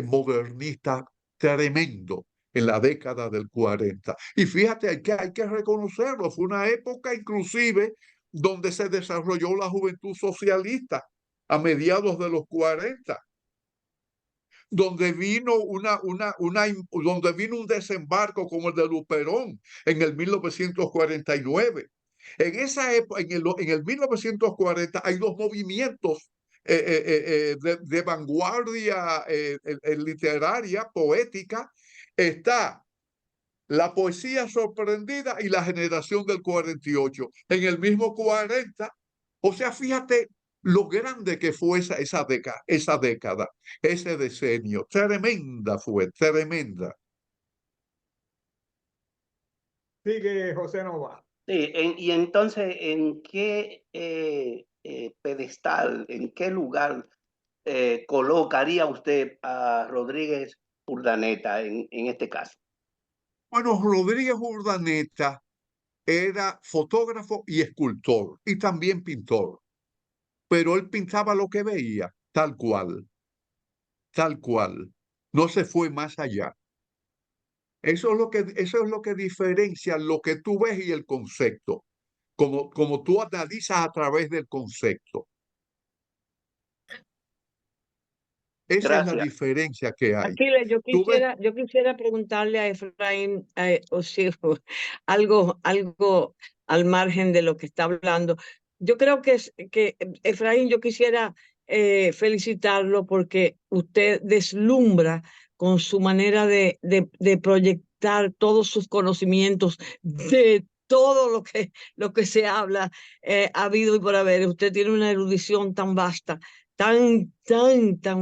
modernista tremendo en la década del 40. Y fíjate, hay que reconocerlo. Fue una época inclusive donde se desarrolló la juventud socialista a mediados de los 40, donde vino donde vino un desembarco como el de Luperón en el 1949. En esa época, en el 1940, hay dos movimientos de vanguardia literaria, poética. Está la poesía sorprendida y la generación del 48. En el mismo 40, o sea, fíjate lo grande que fue esa década, ese decenio. Tremenda fue, tremenda. Sigue José Nova. Sí, y entonces, ¿en qué pedestal, en qué lugar colocaría usted a Rodríguez Urdaneta en este caso? Bueno, Rodríguez Urdaneta era fotógrafo y escultor y también pintor, pero él pintaba lo que veía, tal cual, tal cual. No se fue más allá. Eso es lo que diferencia lo que tú ves y el concepto, como tú analizas a través del concepto. Esa es la Gracias. diferencia que hay. Aquiles, Tú ves, yo quisiera preguntarle a Efraín Osiris algo al margen de lo que está hablando. Yo creo que Efraín, yo quisiera felicitarlo porque usted deslumbra con su manera de proyectar aportar todos sus conocimientos de todo lo que se habla ha habido y por haber. Usted tiene una erudición tan vasta, tan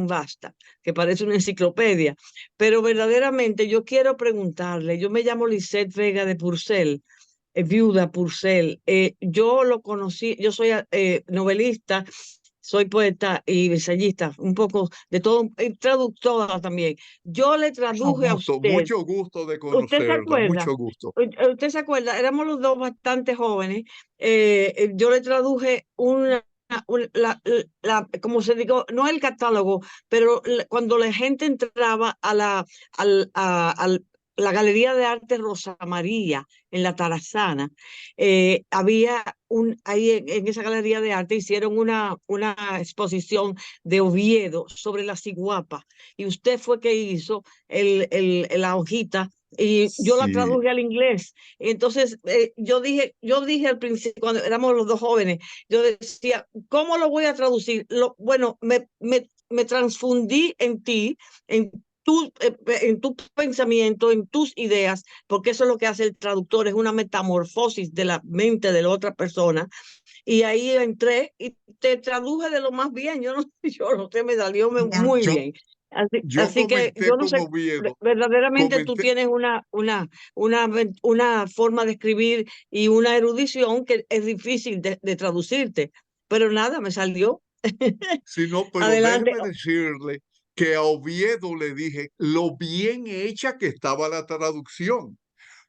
vasta, que parece una enciclopedia. Pero verdaderamente yo quiero preguntarle, yo me llamo Lisette Vega de Purcell, viuda Purcell. Yo lo conocí, yo soy novelista, soy poeta y ensayista, un poco de todo, y traductora también. Yo le traduje a usted. Mucho gusto de ¿Usted se conocerla, acuerda? mucho gusto. ¿Usted se acuerda? Éramos los dos bastante jóvenes. Yo le traduje como se digo, no el catálogo, pero cuando la gente entraba a la Galería de Arte Rosa María en la Tarazana, había ahí en esa galería de arte hicieron una exposición de Oviedo sobre la ciguapa, y usted fue que hizo la hojita, y yo la Sí. traduje al inglés. Entonces, yo dije al principio, cuando éramos los dos jóvenes, yo decía, ¿cómo lo voy a traducir? Bueno, me transfundí en ti, en tu pensamiento, en tus ideas, porque eso es lo que hace el traductor, es una metamorfosis de la mente de la otra persona. Y ahí entré y te traduje de lo más bien. Yo no sé, me salió muy bien. Yo Así que comenté yo no con sé, Oviedo, verdaderamente tú comenté, tienes una forma de escribir y una erudición que es difícil de traducirte, pero nada, me salió. no, pero Adelante. déjeme decirle que a Oviedo le dije lo bien hecha que estaba la traducción,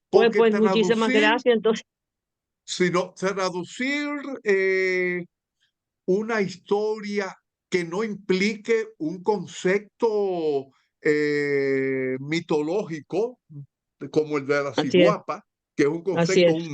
porque Pues muchísimas gracias. Entonces, traducir una historia que no implique un concepto mitológico como el de la así es, ciguapa, que es un así concepto, es.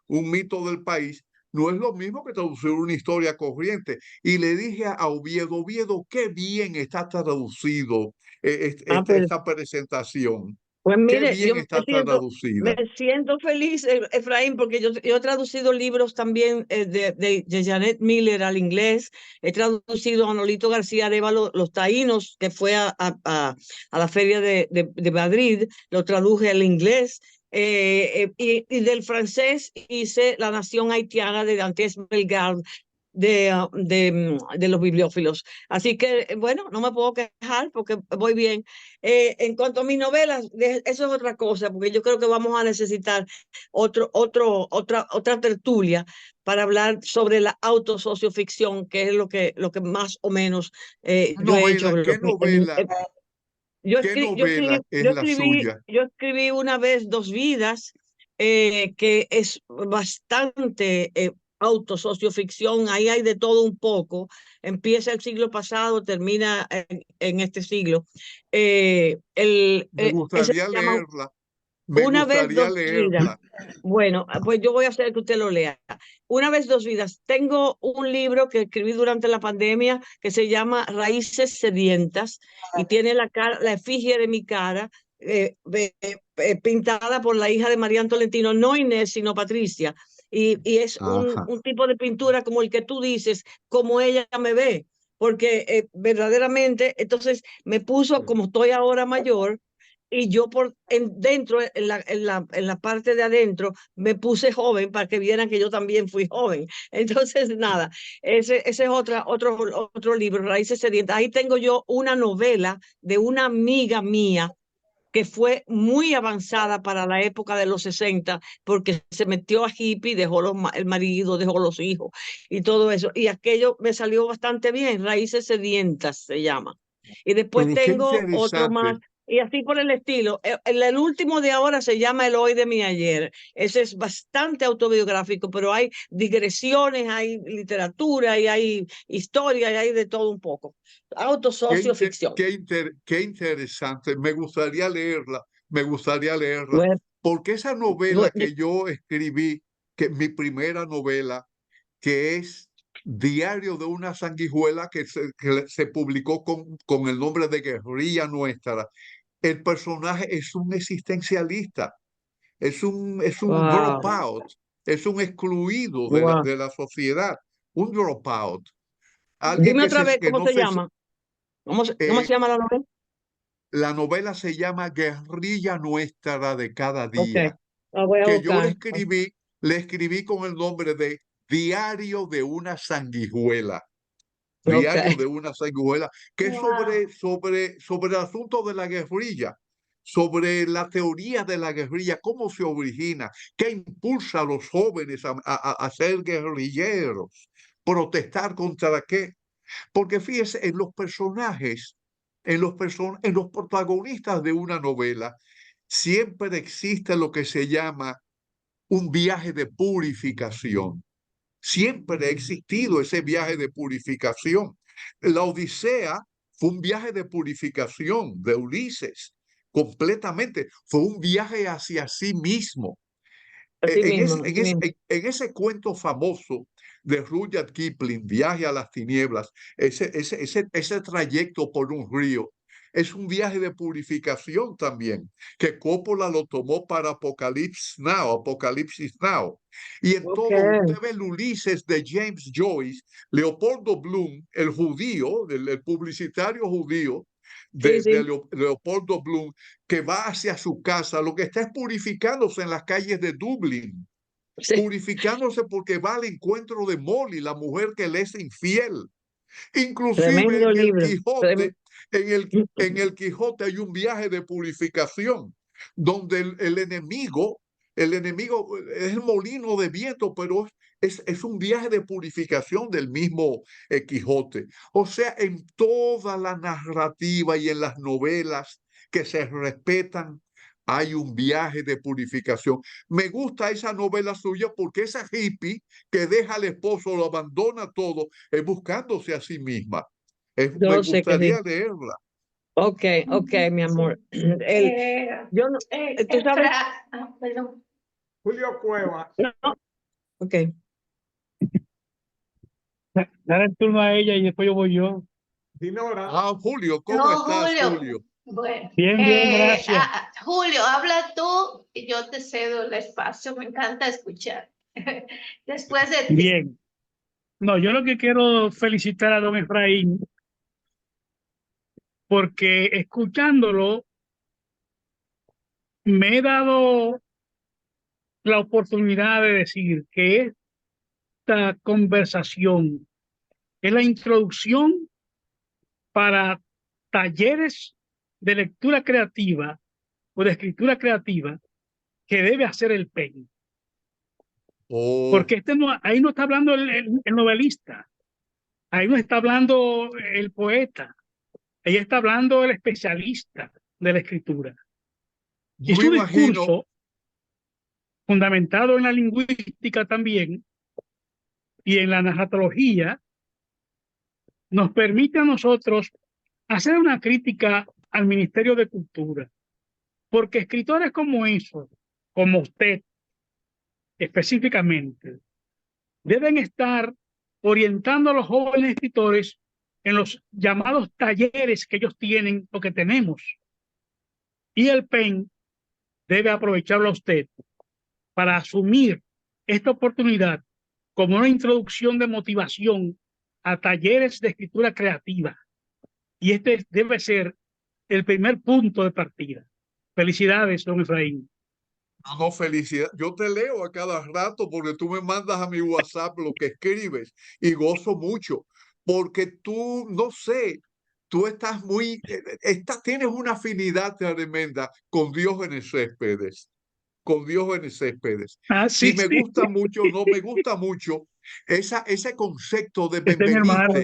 un mito del país, no es lo mismo que traducir una historia corriente. Y le dije a Oviedo, Oviedo, qué bien está traducido Pues esta presentación, Pues qué mire, bien está me traducida. siento feliz, Efraín, porque yo he traducido libros también de Janet Miller al inglés, he traducido a Nolito García Arévalo, Los Taínos, que fue a la feria de Madrid, lo traduje al inglés, y del francés hice La Nación Haitiana de Dantes Bellegarde, de los bibliófilos. Así que, bueno, no me puedo quejar porque voy bien. En cuanto a mis novelas, eso es otra cosa, porque yo creo que vamos a necesitar otra tertulia para hablar sobre la autosocioficción, que es lo que más o menos yo he hecho. ¿Qué novela es la suya? Yo escribí Una vez, dos vidas, que es bastante autosocioficción. Ahí hay de todo un poco. Empieza el siglo pasado, termina en este siglo. Me Ese gustaría se llama leerla, me Una vez, gustaría dos vidas. leerla. Bueno, pues yo voy a hacer que usted lo lea. Una vez, dos vidas. Tengo un libro que escribí durante la pandemia que se llama Raíces Sedientas y tiene la efigie de mi cara pintada por la hija de María Tolentino, no Inés, sino Patricia. Y es Ajá. un tipo de pintura como el que tú dices, como ella me ve, porque verdaderamente, entonces me puso, como estoy ahora mayor, y yo dentro, en la parte de adentro, me puse joven para que vieran que yo también fui joven. Entonces, nada, ese es otro libro, Raíces Sedientas. Ahí tengo yo una novela de una amiga mía que fue muy avanzada para la época de los 60, porque se metió a hippie, dejó el marido, dejó los hijos y todo eso. Y aquello me salió bastante bien, Raíces Sedientas se llama. Y después Pero qué tengo otro más, interesante. y así por el estilo. El último de ahora se llama El hoy de mi ayer. Ese es bastante autobiográfico, pero hay digresiones, hay literatura, y hay historia, y hay de todo un poco. Autosocioficción. Qué interesante. Me gustaría leerla, Bueno, porque esa novela que yo escribí, que mi primera novela, que es Diario de una sanguijuela, que se publicó con el nombre de Guerrilla Nuestra, el personaje es un existencialista, es un wow, dropout, es un excluido wow. de la sociedad, un dropout. Alguien Dime otra vez que cómo no se se... llama. ¿Cómo se eh, llama la novela? La novela se llama Guerrilla Nuestra de Cada Ok, Día, la voy a que yo buscar. le escribí con el nombre de Diario de una Sanguijuela. Ok. Diario de una Sanguijuela, que es Wow. sobre el asunto de la guerrilla, sobre la teoría de la guerrilla, cómo se origina, qué impulsa a los jóvenes a ser guerrilleros, protestar contra qué. Porque fíjese, en los personajes, en los protagonistas de una novela, siempre existe lo que se llama un viaje de purificación. Siempre ha existido ese viaje de purificación. La Odisea fue un viaje de purificación de Ulises, completamente. Fue un viaje hacia sí mismo. Así mismo, así mismo. En ese cuento famoso de Rudyard Kipling, Viaje a las Tinieblas, ese trayecto por un río, es un viaje de purificación también, que Coppola lo tomó para Apocalipsis Now. Y en Ok. todo, usted ve el Ulises de James Joyce, Leopoldo Bloom, el judío, el publicitario judío Sí, sí. Leopoldo Bloom, que va hacia su casa, lo que está es purificándose en las calles de Dublín, Sí. purificándose porque va al encuentro de Molly, la mujer que le es infiel. Inclusive Tremendo en el libro. Quijote, en el Quijote hay un viaje de purificación, donde el enemigo es el molino de viento, pero es un viaje de purificación del mismo Quijote. O sea, en toda la narrativa y en las novelas que se respetan, hay un viaje de purificación. Me gusta esa novela suya porque esa hippie que deja al esposo, lo abandona todo, es buscándose a sí misma. Me Yo sé que sí. gustaría leerla. Ok, ok, mi amor. Yo no, tú sabes. Perdón. Julio Cuevas, No, ok. Dale el turno a ella y después yo voy yo. Dinora, Julio, ¿cómo No, estás, Julio. Julio? Bueno, Bien, bien, gracias. Julio, habla tú y yo te cedo el espacio. Me encanta escuchar. Después de ti. Bien. No, yo lo que quiero felicitar a don Efraín porque escuchándolo me he dado la oportunidad de decir que esta conversación es la introducción para talleres de lectura creativa o de escritura creativa que debe hacer el PEN. Oh, Porque ahí no está hablando el novelista, ahí no está hablando el poeta, ahí está hablando el especialista de la escritura. Y yo me su imagino, discurso, fundamentado en la lingüística también y en la narratología, nos permite a nosotros hacer una crítica al Ministerio de Cultura. Porque escritores como esos, como usted específicamente, deben estar orientando a los jóvenes escritores en los llamados talleres que ellos tienen o que tenemos. Y el PEN debe aprovecharlo a usted para asumir esta oportunidad como una introducción de motivación a talleres de escritura creativa. Y este debe ser el primer punto de partida. Felicidades, don Efraín. no, felicidad. Yo te leo a cada rato porque tú me mandas a mi WhatsApp lo que escribes y gozo mucho porque tú, no sé, tú estás tienes una afinidad tremenda con Diógenes Céspedes, con Diógenes Céspedes. Ah, Y sí, me sí. gusta mucho, no, me gusta mucho ese concepto de Este es mi hermano.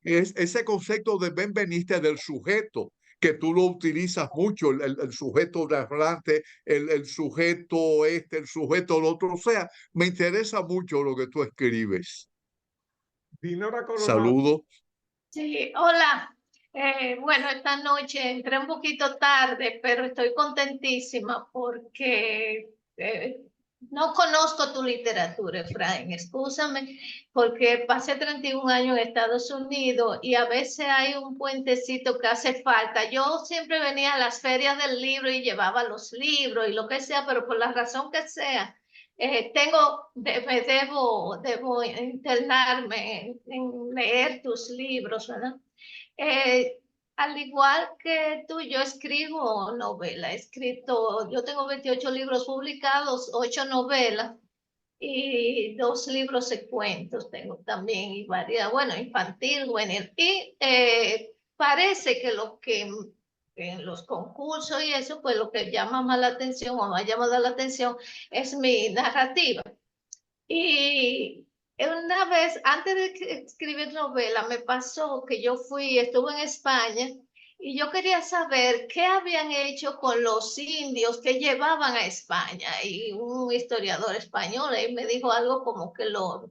ese concepto de Benveniste del sujeto, que tú lo utilizas mucho, el sujeto narrante, el sujeto el sujeto el otro. O sea, me interesa mucho lo que tú escribes. Dinora Coronado. Saludos. Sí, hola. Bueno, esta noche entré un poquito tarde, pero estoy contentísima porque no conozco tu literatura, Efraín. Excúsame, porque pasé 31 años en Estados Unidos y a veces hay un puentecito que hace falta. Yo siempre venía a las ferias del libro y llevaba los libros y lo que sea, pero por la razón que sea, debo internarme en leer tus libros, ¿verdad? al igual que tú, yo escribo novela. Yo tengo 28 libros publicados, 8 novelas y 2 libros de cuentos tengo también, y variedad, bueno, infantil, juvenil. Y parece que lo que en los concursos y eso, pues lo que llama más la atención o me ha llamado la atención es mi narrativa. Y una vez, antes de escribir novela, me pasó que estuve en España y yo quería saber qué habían hecho con los indios que llevaban a España. Y un historiador español ahí me dijo algo como que los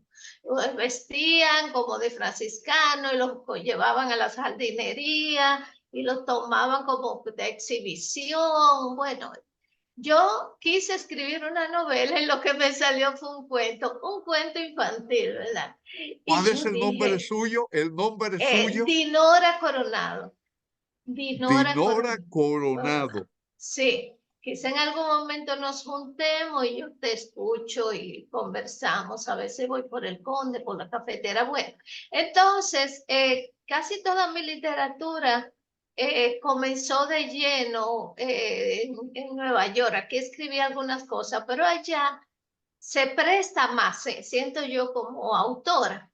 vestían como de franciscano y los llevaban a las jardinerías y los tomaban como de exhibición. Bueno, yo quise escribir una novela y lo que me salió fue un cuento infantil, ¿verdad? Y ¿Cuál es yo el nombre dije, suyo? El nombre suyo, Dinora Coronado. Dinora Dinora Coronado. Coronado. Sí, quizá en algún momento nos juntemos y yo te escucho y conversamos. A veces voy por el Conde, por la cafetera. Bueno, entonces, casi toda mi literatura comenzó de lleno en Nueva York. Aquí escribí algunas cosas, pero allá se presta más, siento yo como autora,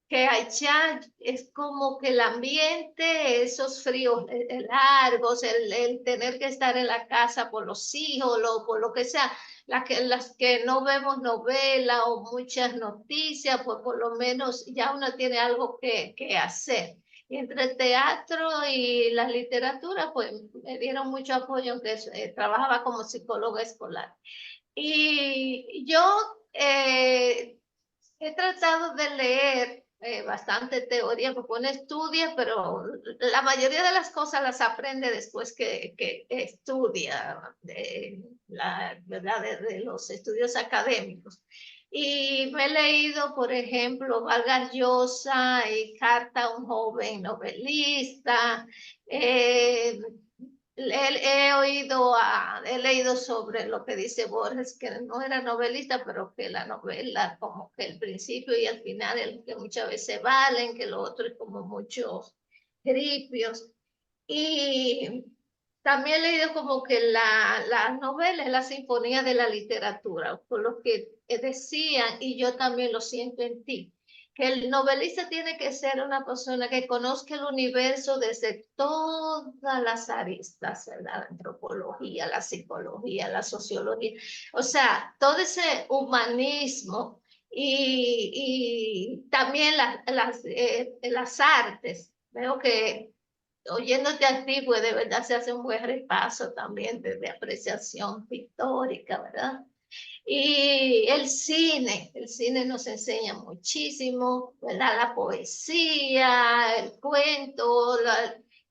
que allá es como que el ambiente, esos fríos largos, el tener que estar en la casa por los hijos, por lo que sea, las que no vemos novela o muchas noticias, pues por lo menos ya uno tiene algo que hacer. Y entre el teatro y la literatura, pues me dieron mucho apoyo, aunque trabajaba como psicóloga escolar. Y yo he tratado de leer bastante teoría, porque uno estudia, pero la mayoría de las cosas las aprende después que estudia, ¿verdad? De los estudios académicos. Y me he leído, por ejemplo, Vargas Llosa y Carta a un joven novelista. He leído sobre lo que dice Borges, que no era novelista, pero que la novela, como que el principio y el final, que muchas veces valen, que lo otro es como muchos gripios. Y también he leído como que la novela es la sinfonía de la literatura, por lo que decían, y yo también lo siento en ti, que el novelista tiene que ser una persona que conozca el universo desde todas las aristas, la antropología, la psicología, la sociología, o sea, todo ese humanismo y también las artes. Veo que oyéndote a ti, pues de verdad se hace un buen repaso también de apreciación pictórica, ¿verdad? Y el cine nos enseña muchísimo, ¿verdad? La poesía, el cuento,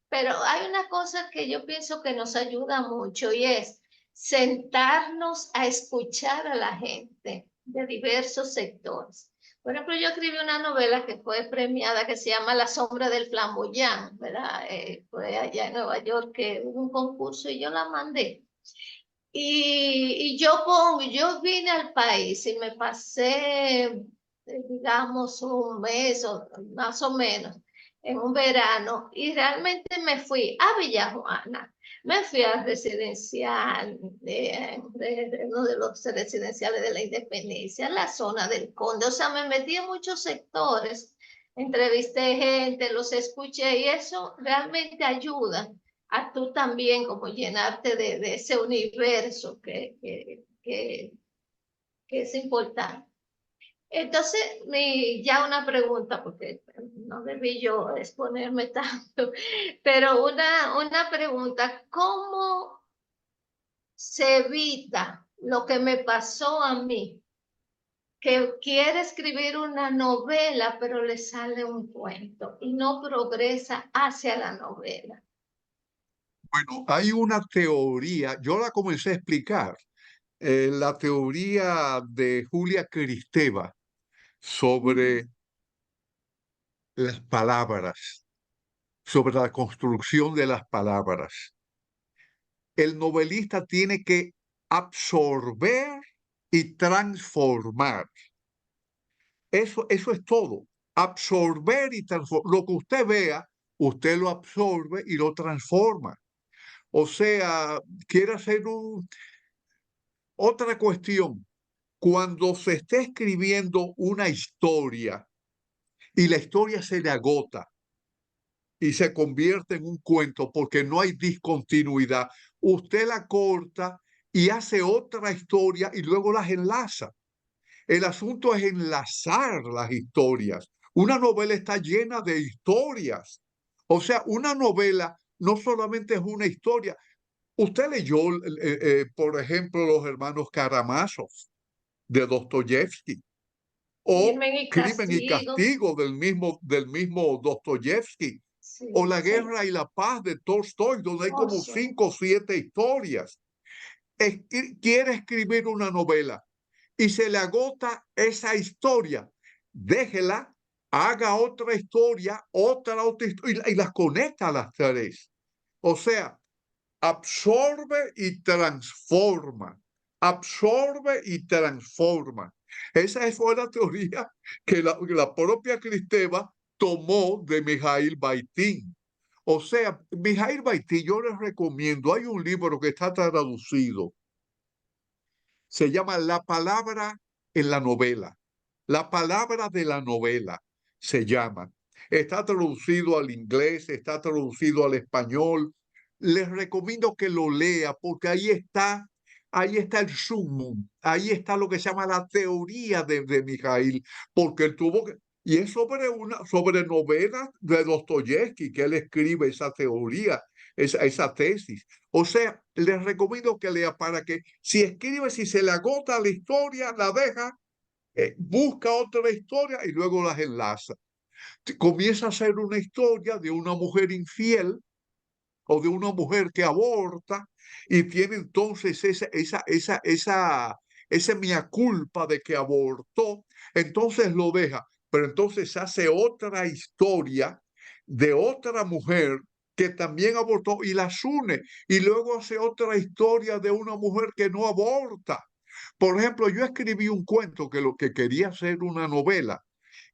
pero hay una cosa que yo pienso que nos ayuda mucho y es sentarnos a escuchar a la gente de diversos sectores. Por ejemplo, yo escribí una novela que fue premiada que se llama La sombra del flamboyán, ¿verdad? Fue allá en Nueva York que hubo un concurso y yo la mandé. Y yo vine al país y me pasé, digamos, un mes o más o menos en un verano y realmente me fui a Villajuana, me fui al residencial, uno de los residenciales de la Independencia, la zona del Conde, o sea, me metí en muchos sectores, entrevisté gente, los escuché y eso realmente ayuda a tú también como llenarte de ese universo que es importante. Entonces, ya una pregunta, porque no debí yo exponerme tanto, pero una pregunta, ¿cómo se evita lo que me pasó a mí? Que quiere escribir una novela, pero le sale un cuento y no progresa hacia la novela. Bueno, hay una teoría, yo la comencé a explicar, la teoría de Julia Kristeva sobre las palabras, sobre la construcción de las palabras. El novelista tiene que absorber y transformar. Eso es todo. Absorber y transformar. Lo que usted vea, usted lo absorbe y lo transforma. O sea, quiere hacer otra cuestión. Cuando se esté escribiendo una historia y la historia se le agota y se convierte en un cuento porque no hay discontinuidad, usted la corta y hace otra historia y luego las enlaza. El asunto es enlazar las historias. Una novela está llena de historias. O sea, una novela no solamente es una historia. Usted leyó, por ejemplo, Los hermanos Karamazov de Dostoyevsky o Crimen y Castigo del mismo Dostoyevsky, Sí, o La sí. guerra y la paz de Tolstoy, donde hay como 5 o 7 historias. Quiere escribir una novela y se le agota esa historia, déjela, haga otra historia, otra historia, y las conecta a las tres. O sea, absorbe y transforma, absorbe y transforma. Esa fue la teoría que la propia Kristeva tomó de Mikhail Baitin. O sea, Mikhail Baitin, yo les recomiendo, hay un libro que está traducido, se llama La palabra en la novela. La palabra de la novela se llama. Está traducido al inglés, está traducido al español. Les recomiendo que lo lea porque ahí está el sumum, ahí está lo que se llama la teoría de Mikhail, porque él tuvo que, y es sobre novelas de Dostoyevsky que él escribe esa teoría, esa tesis. O sea, les recomiendo que lea para que si escribe, si se le agota la historia, la deja, busca otra historia y luego las enlaza. Comienza a ser una historia de una mujer infiel o de una mujer que aborta y tiene entonces ese mea culpa de que abortó, entonces lo deja, pero entonces hace otra historia de otra mujer que también abortó y las une, y luego hace otra historia de una mujer que no aborta. Por ejemplo, yo escribí un cuento que lo que quería ser una novela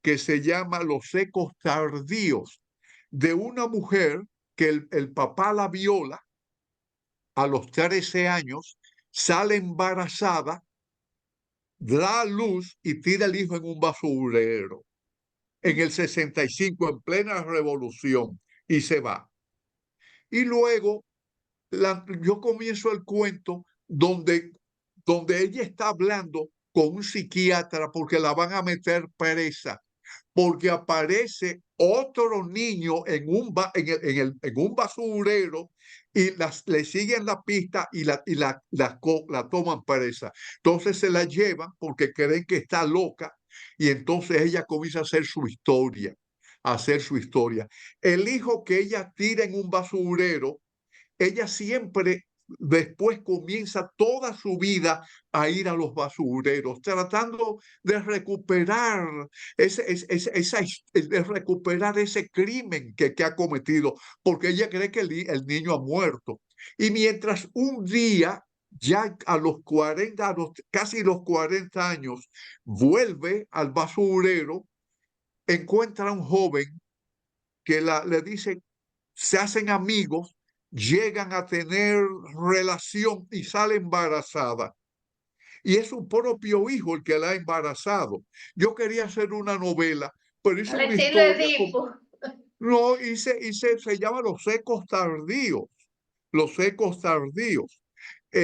que se llama Los ecos tardíos, de una mujer que el papá la viola a los 13 años, sale embarazada, da a luz y tira el hijo en un basurero en el 65, en plena revolución, y se va. Y luego yo comienzo el cuento donde ella está hablando con un psiquiatra porque la van a meter presa, porque aparece otro niño en un basurero y le siguen la pista y la toman presa. Entonces se la llevan porque creen que está loca y entonces ella comienza a hacer su historia, El hijo que ella tira en un basurero, ella siempre después comienza toda su vida a ir a los basureros, tratando de recuperar de recuperar ese crimen que ha cometido, porque ella cree que el niño ha muerto. Y mientras un día, ya a los 40, casi los 40 años, vuelve al basurero, encuentra a un joven que le dice, se hacen amigos, llegan a tener relación y sale embarazada. Y es su propio hijo el que la ha embarazado. Yo quería hacer una novela, pero hice una historia. No, se llama Los ecos tardíos. Los ecos tardíos.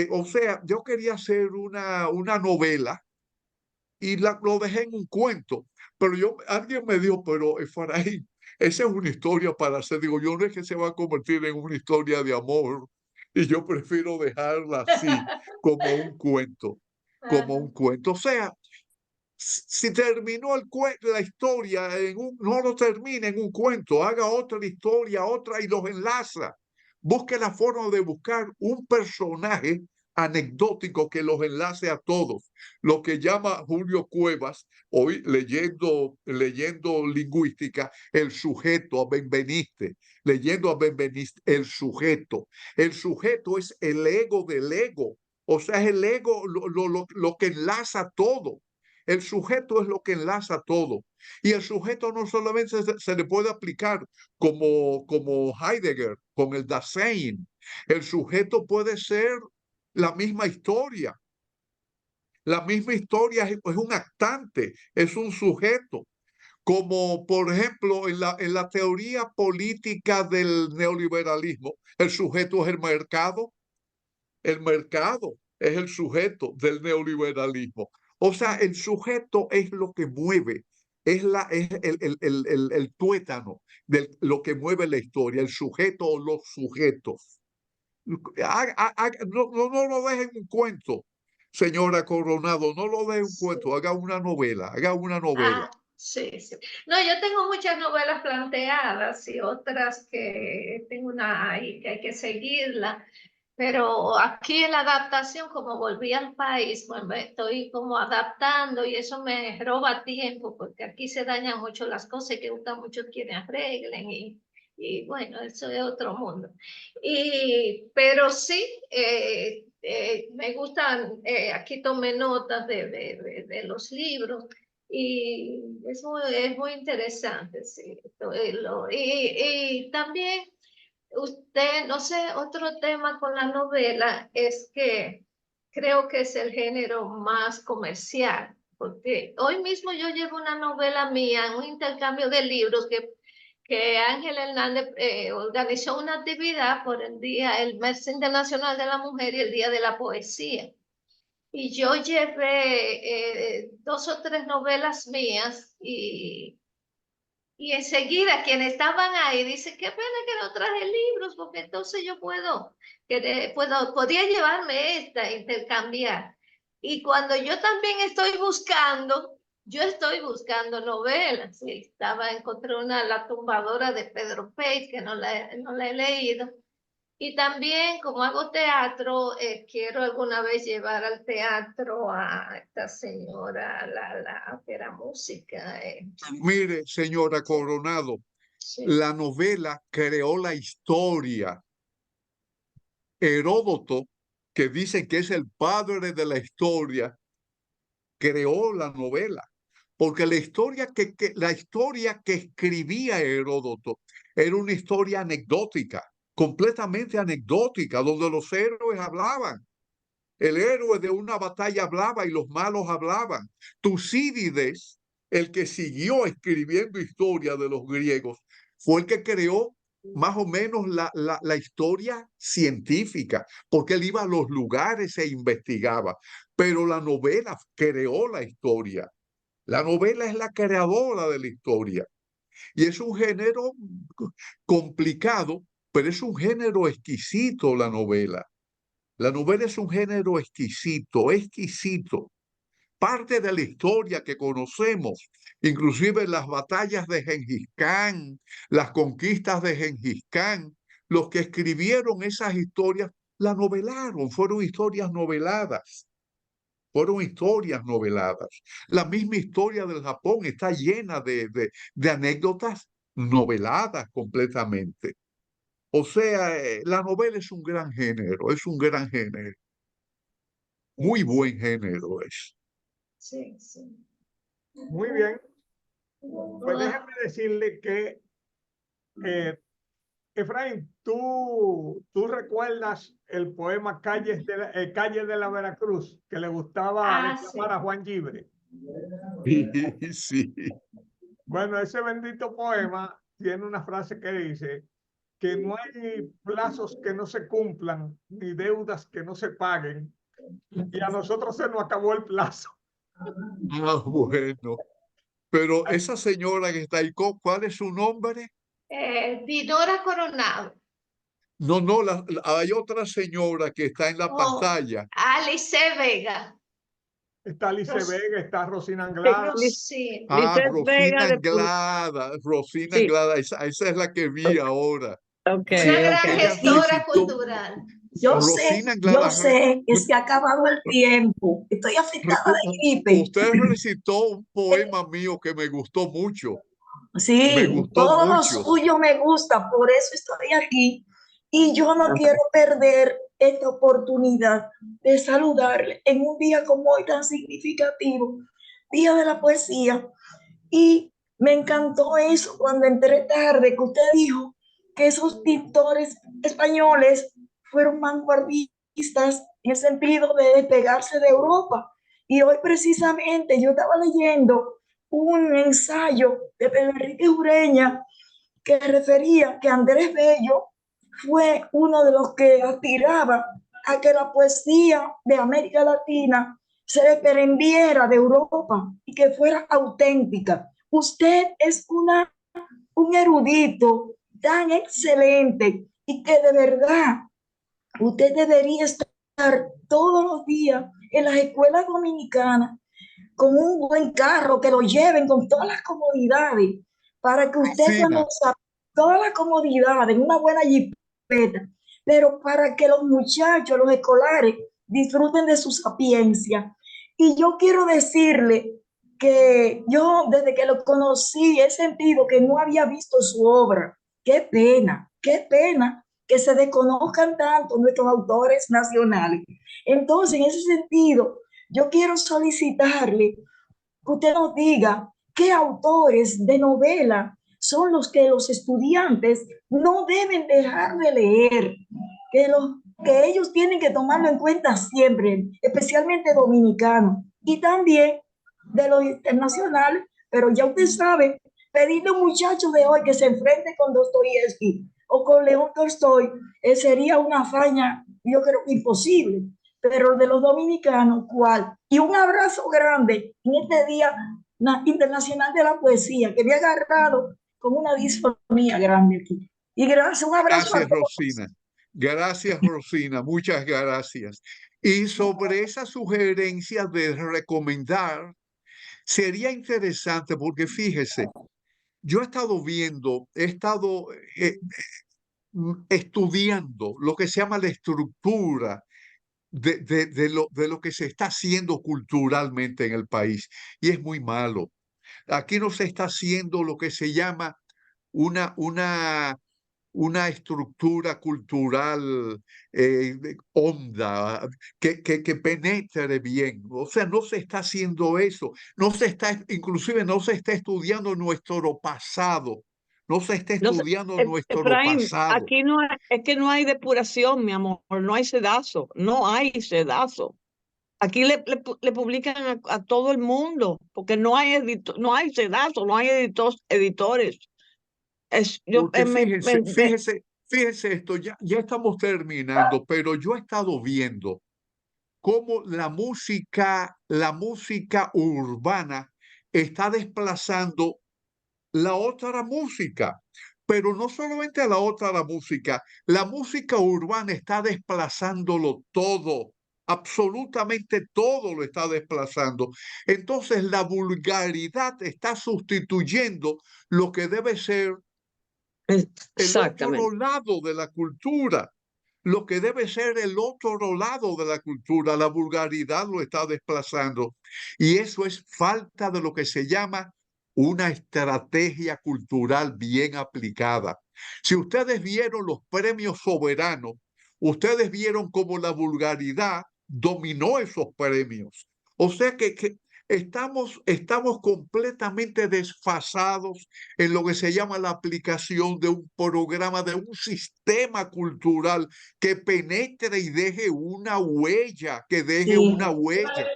O sea, yo quería hacer una novela y lo dejé en un cuento. Pero alguien me dijo, pero Efraín, esa es una historia para hacer. Digo, yo no es que se va a convertir en una historia de amor. Y yo prefiero dejarla así, como un cuento. Como un cuento. O sea, si terminó la historia, no lo termine en un cuento. Haga otra historia, otra y los enlaza. Busque la forma de buscar un personaje anecdótico que los enlace a todos. Lo que llama Julio Cuevas, hoy leyendo lingüística, el sujeto a Benveniste, leyendo a Benveniste, el sujeto. El sujeto es el ego del ego, o sea, es el ego lo que enlaza todo. El sujeto es lo que enlaza todo. Y el sujeto no solamente se le puede aplicar como Heidegger con el Dasein. El sujeto puede ser la misma historia. La misma historia es un actante, es un sujeto. Como por ejemplo en la teoría política del neoliberalismo, el sujeto es el mercado. El mercado es el sujeto del neoliberalismo. O sea, el sujeto es lo que mueve, es el tuétano de lo que mueve la historia, el sujeto o los sujetos. No lo dejen un cuento, señora Coronado, no lo dejen un cuento, haga una novela, haga una novela. Sí, sí. No, yo tengo muchas novelas planteadas y otras que tengo una ahí que hay que seguirla. Pero aquí en la adaptación, como volví al país, pues me estoy como adaptando y eso me roba tiempo porque aquí se dañan mucho las cosas y que gusta mucho quienes arreglen y bueno, eso es otro mundo. Pero sí, me gustan, aquí tomé notas de los libros y es muy interesante, sí. Y también... Usted, no sé, otro tema con la novela es que creo que es el género más comercial, porque hoy mismo yo llevo una novela mía, un intercambio de libros que Ángel Hernández organizó una actividad por el Mes Internacional de la Mujer y el Día de la Poesía. Y yo llevé 2 o 3 novelas mías y enseguida quienes estaban ahí dicen, qué pena que no traje libros, porque entonces yo podía llevarme esta, intercambiar. Y cuando yo también yo estoy buscando novelas. Y encontré La tumbadora de Pedro Page, que no la he leído. Y también, como hago teatro, quiero alguna vez llevar al teatro a esta señora, la que era música. Mire, señora Coronado, Sí. la novela creó la historia. Heródoto, que dicen que es el padre de la historia, creó la novela. Porque la historia que escribía Heródoto era una historia anecdótica, completamente anecdótica, donde los héroes hablaban. El héroe de una batalla hablaba y los malos hablaban. Tucídides, el que siguió escribiendo historia de los griegos, fue el que creó más o menos la historia científica, porque él iba a los lugares e investigaba. Pero la novela creó la historia. La novela es la creadora de la historia. Y es un género complicado, pero es un género exquisito la novela. La novela es un género exquisito, exquisito. Parte de la historia que conocemos, inclusive las batallas de Gengis Khan, las conquistas de Gengis Khan, los que escribieron esas historias, la novelaron, fueron historias noveladas. Fueron historias noveladas. La misma historia del Japón está llena de anécdotas noveladas completamente. O sea, la novela es un gran género, es un gran género. Muy buen género es. Sí, sí. Muy bien. Pues déjeme decirle que, Efraín, ¿tú recuerdas el poema Calle de la Veracruz que le gustaba declamar a Juan Gibres? Sí. Bueno, ese bendito poema tiene una frase que dice que no hay plazos que no se cumplan ni deudas que no se paguen, y a nosotros se nos acabó el plazo. Ah, bueno. Pero esa señora que está ahí, ¿cuál es su nombre? Dinora Coronado. No, hay otra señora que está en la pantalla. Alice Vega. Está Alice Vega, está Rosina Anglada. Sí. Rosina Anglada, Rosina Anglada, esa es la que vi ahora. Una gran gestora cultural. Yo sé, que se ha acabado el tiempo. Estoy afectada de gripe. Usted recitó un poema mío que me gustó mucho. Sí, me gustó todo lo mucho. suyo me gusta, por eso estoy aquí. Y yo no quiero perder esta oportunidad de saludarle en un día como hoy tan significativo, Día de la Poesía, y me encantó eso cuando entré tarde, que usted dijo que esos pintores españoles fueron vanguardistas en el sentido de despegarse de Europa. Y hoy precisamente yo estaba leyendo un ensayo de Pedro Enrique Ureña que refería que Andrés Bello fue uno de los que aspiraba a que la poesía de América Latina se desprendiera de Europa y que fuera auténtica. Usted es un erudito tan excelente y que de verdad usted debería estar todos los días en las escuelas dominicanas con un buen carro, que lo lleven con todas las comodidades, para que usted cuando salga, todas las comodidades, una buena jipeta, pero para que los muchachos, los escolares, disfruten de su sapiencia. Y yo quiero decirle que yo desde que lo conocí he sentido que no había visto su obra. Qué pena que se desconozcan tanto nuestros autores nacionales. Entonces, en ese sentido, yo quiero solicitarle que usted nos diga qué autores de novela son los que los estudiantes no deben dejar de leer, que ellos tienen que tomarlo en cuenta siempre, especialmente dominicanos, y también de los internacionales, pero ya usted sabe, pedirle a un muchacho de hoy que se enfrente con Dostoyevsky o con León Tolstoy sería una hazaña, yo creo que imposible, pero de los dominicanos, ¿cuál? Y un abrazo grande en este Día Internacional de la Poesía, que me ha agarrado con una disfonía grande aquí. Y gracias, un abrazo Gracias, a todos. Rosina. Gracias, Rosina. Muchas gracias. Y sobre esa sugerencia de recomendar, sería interesante porque fíjese, yo he estado viendo, he estado estudiando lo que se llama la estructura de lo que se está haciendo culturalmente en el país. Y es muy malo. Aquí no se está haciendo lo que se llama una, una, una estructura cultural honda, que penetre bien. O sea, no se está haciendo eso. No se está, inclusive no se está estudiando nuestro pasado. No se está No sé, estudiando nuestro Efraín, pasado. aquí no es que no hay depuración, mi amor, no hay sedazo, no hay sedazo. Aquí le publican a todo el mundo, porque no hay no hay sedazo, no hay editores. Porque fíjese esto, ya estamos terminando, pero yo he estado viendo cómo la música urbana está desplazando la otra música. Pero no solamente a la música urbana está desplazándolo todo, absolutamente todo lo está desplazando. Entonces la vulgaridad está sustituyendo lo que debe ser el otro lado de la cultura. Lo que debe ser el otro lado de la cultura, la vulgaridad lo está desplazando. Y eso es falta de lo que se llama una estrategia cultural bien aplicada. Si ustedes vieron los premios soberanos, ustedes vieron cómo la vulgaridad dominó esos premios. O sea que estamos completamente desfasados en lo que se llama la aplicación de un programa, de un sistema cultural que penetre y deje una huella, que deje una huella.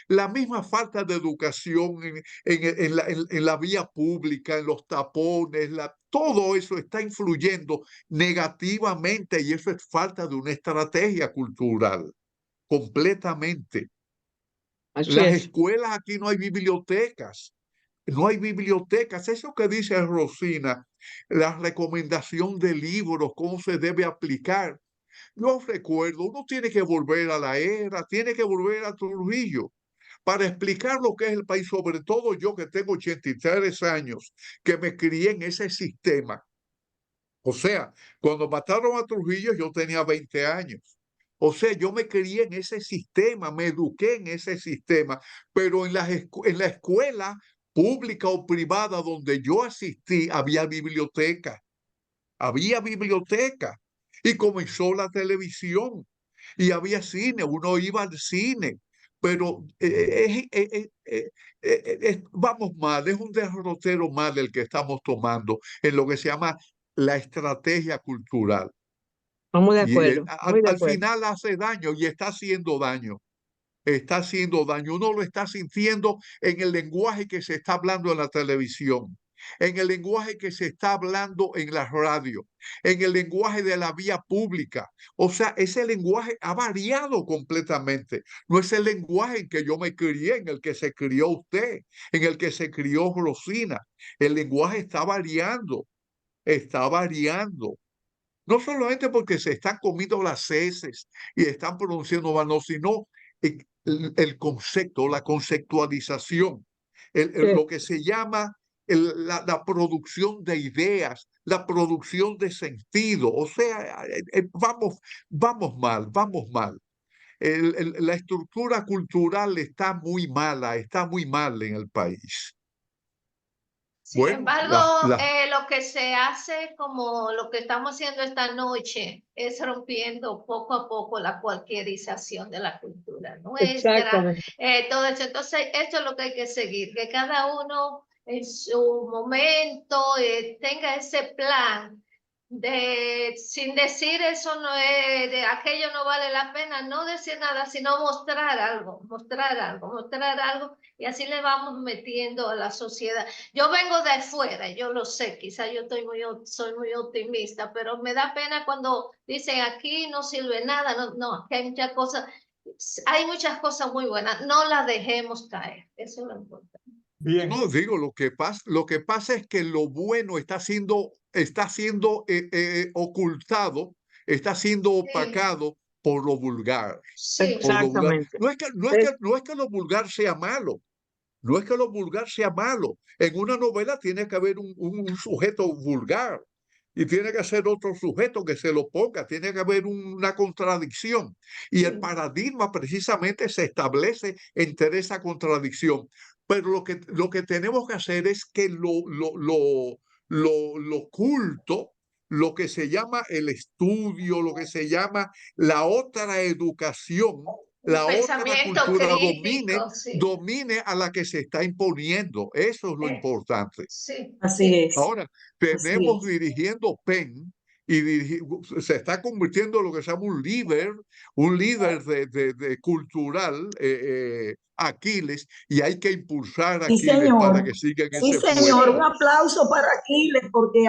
La misma falta de educación en la vía pública, en los tapones, todo eso está influyendo negativamente y eso es falta de una estrategia cultural, completamente. Las escuelas aquí no hay bibliotecas. No hay bibliotecas. Eso que dice Rosina, la recomendación de libros, cómo se debe aplicar. Yo recuerdo, uno tiene que volver a la era, tiene que volver a Trujillo para explicar lo que es el país, sobre todo yo que tengo 83 años, que me crié en ese sistema. O sea, cuando mataron a Trujillo yo tenía 20 años. O sea, yo me crié en ese sistema, me eduqué en ese sistema, pero en la escuela pública o privada donde yo asistí había biblioteca. Y comenzó la televisión y había cine, uno iba al cine. pero vamos mal, es un derrotero mal el que estamos tomando en lo que se llama la estrategia cultural. Estamos de Y acuerdo, muy de al acuerdo. final hace daño y está haciendo daño. Está haciendo daño. Uno lo está sintiendo en el lenguaje que se está hablando en la televisión, en el lenguaje que se está hablando en la radio, en el lenguaje de la vía pública. O sea, ese lenguaje ha variado completamente. No es el lenguaje en que yo me crié, en el que se crió usted, en el que se crió Rosina. El lenguaje está variando, está variando. No solamente porque se están comiendo las heces y están pronunciando mal, no, sino el concepto, la conceptualización, lo que se llama la producción de ideas, la producción de sentido. O sea, vamos mal, vamos mal. La estructura cultural está muy mal en el país. Sin Bueno, embargo, lo que se hace, como lo que estamos haciendo esta noche, es rompiendo poco a poco la cualquierización de la cultura nuestra, Exactamente. todo eso. Entonces, esto es lo que hay que seguir, que cada uno en su momento tenga ese plan de, sin decir eso no es, de aquello no vale la pena, no decir nada, sino mostrar algo, y así le vamos metiendo a la sociedad. Yo vengo de afuera, yo lo sé, quizás yo soy muy optimista, pero me da pena cuando dicen aquí no sirve nada, no, aquí hay muchas cosas muy buenas, no las dejemos caer, eso es lo importante. Bien. No, digo, lo que pasa es que lo bueno está siendo ocultado, está siendo opacado por lo vulgar. Sí. Por lo vulgar. Exactamente. No es que lo vulgar sea malo. No es que lo vulgar sea malo. En una novela tiene que haber un sujeto vulgar y tiene que ser otro sujeto que se lo ponga. Tiene que haber una contradicción. Y el paradigma precisamente se establece entre esa contradicción. Pero lo que tenemos que hacer es que lo culto, lo que se llama el estudio, lo que se llama la otra educación, la otra cultura crítico, sí. domine a la que se está imponiendo. Eso es lo importante. Sí, Así es. Ahora, Así tenemos es. dirigiendo PEN y se está convirtiendo en lo que se llama un líder de cultural, Aquiles, y hay que impulsar a Sí, Aquiles para señor. que siga en Sí, ese señor. fuego. Un aplauso para Aquiles porque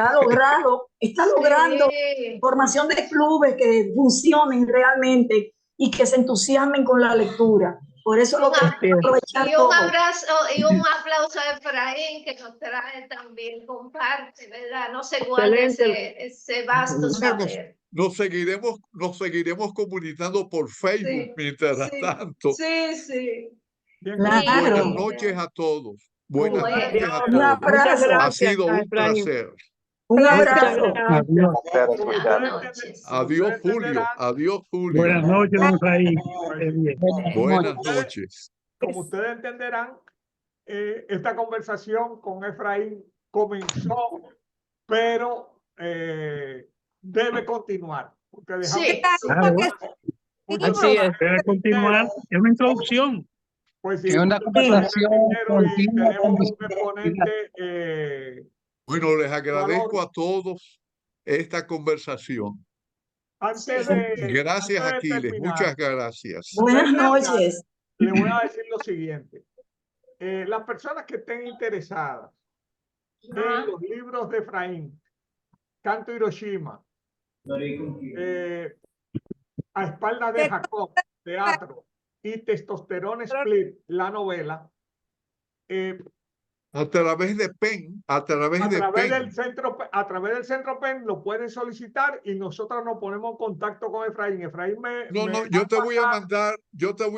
está logrando formación de clubes que funcionen realmente y que se entusiasmen con la lectura. Por eso lo tenemos que aprovechar y un todo. abrazo y un aplauso a Efraín que nos trae también, comparte, ¿verdad? No se guarde ese vasto saber. Nos seguiremos comunicando por Facebook mientras tanto. Sí. Buenas noches a todos. Buenas noches a Un todos. abrazo. Ha sido un placer. Un abrazo. Adiós, Julio. Adiós, Julio. Buenas noches, don Efraín. Buenas noches. Como ustedes entenderán, esta conversación con Efraín comenzó, pero debe continuar. Porque dejamos Así es. Debe continuar. Es una introducción. Pues sí, Es una conversación continua. tenemos un exponente. Bueno, les agradezco a todos esta conversación. Gracias, Aquiles. Muchas gracias. Buenas noches. Le voy a decir lo siguiente. Las personas que estén interesadas en los libros de Efraín, Canto Hiroshima, A espaldas de Jacob, teatro, y Testosterone Split, la novela, a través de PEN, a través del centro PEN lo pueden solicitar y nosotros nos ponemos en contacto con Efraín. Efraín yo te voy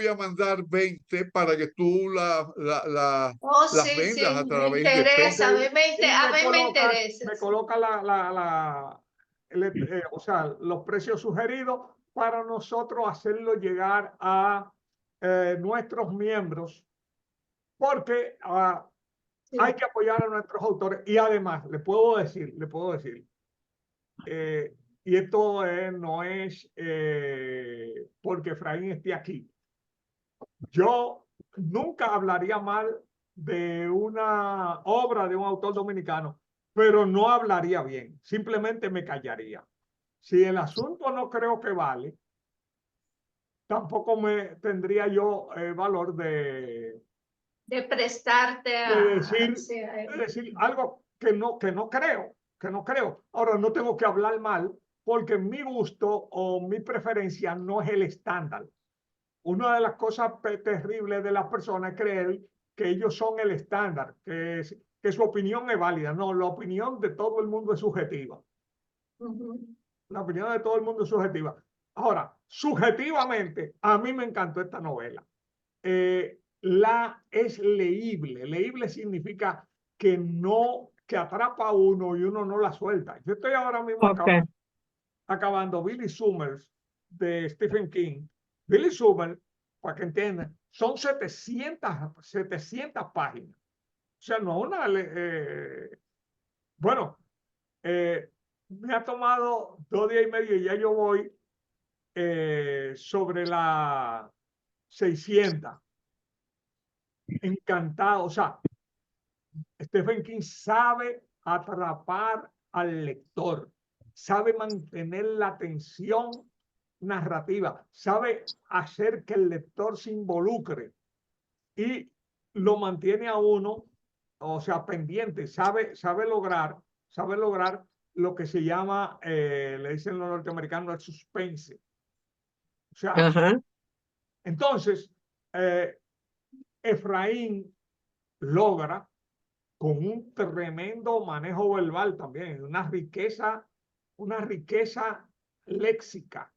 a mandar 20 para que tú las vendas a través de PEN. A mí me interesa. Me coloca o sea, los precios sugeridos para nosotros hacerlo llegar a nuestros miembros, porque hay que apoyar a nuestros autores. Y además, le puedo decir, y esto no es porque Efraín esté aquí. yo nunca hablaría mal de una obra de un autor dominicano, pero no hablaría bien, simplemente me callaría. Si el asunto no creo que vale, tampoco me tendría yo valor de prestarte de decir algo que no creo. Ahora no tengo que hablar mal porque mi gusto o mi preferencia no es el estándar. Una de las cosas terribles de las personas es creer que ellos son el estándar, que su opinión es válida. No, la opinión de todo el mundo es subjetiva. La opinión de todo el mundo es subjetiva. Ahora, subjetivamente, a mí me encantó esta novela. Es leíble. Leíble significa que atrapa a uno y uno no la suelta. Yo estoy ahora mismo acabando Billy Summers de Stephen King. Billy Summers, para que entiendan, son 700 páginas. O sea, no una... bueno, me ha tomado 2 días y medio y ya yo voy sobre las 600. Encantado. O sea, Stephen King sabe atrapar al lector, sabe mantener la atención narrativa, sabe hacer que el lector se involucre y lo mantiene a uno, o sea, pendiente, sabe lograr lo que se llama, le dicen los norteamericanos, el suspense. O sea, entonces, Efraín logra con un tremendo manejo verbal también, una riqueza léxica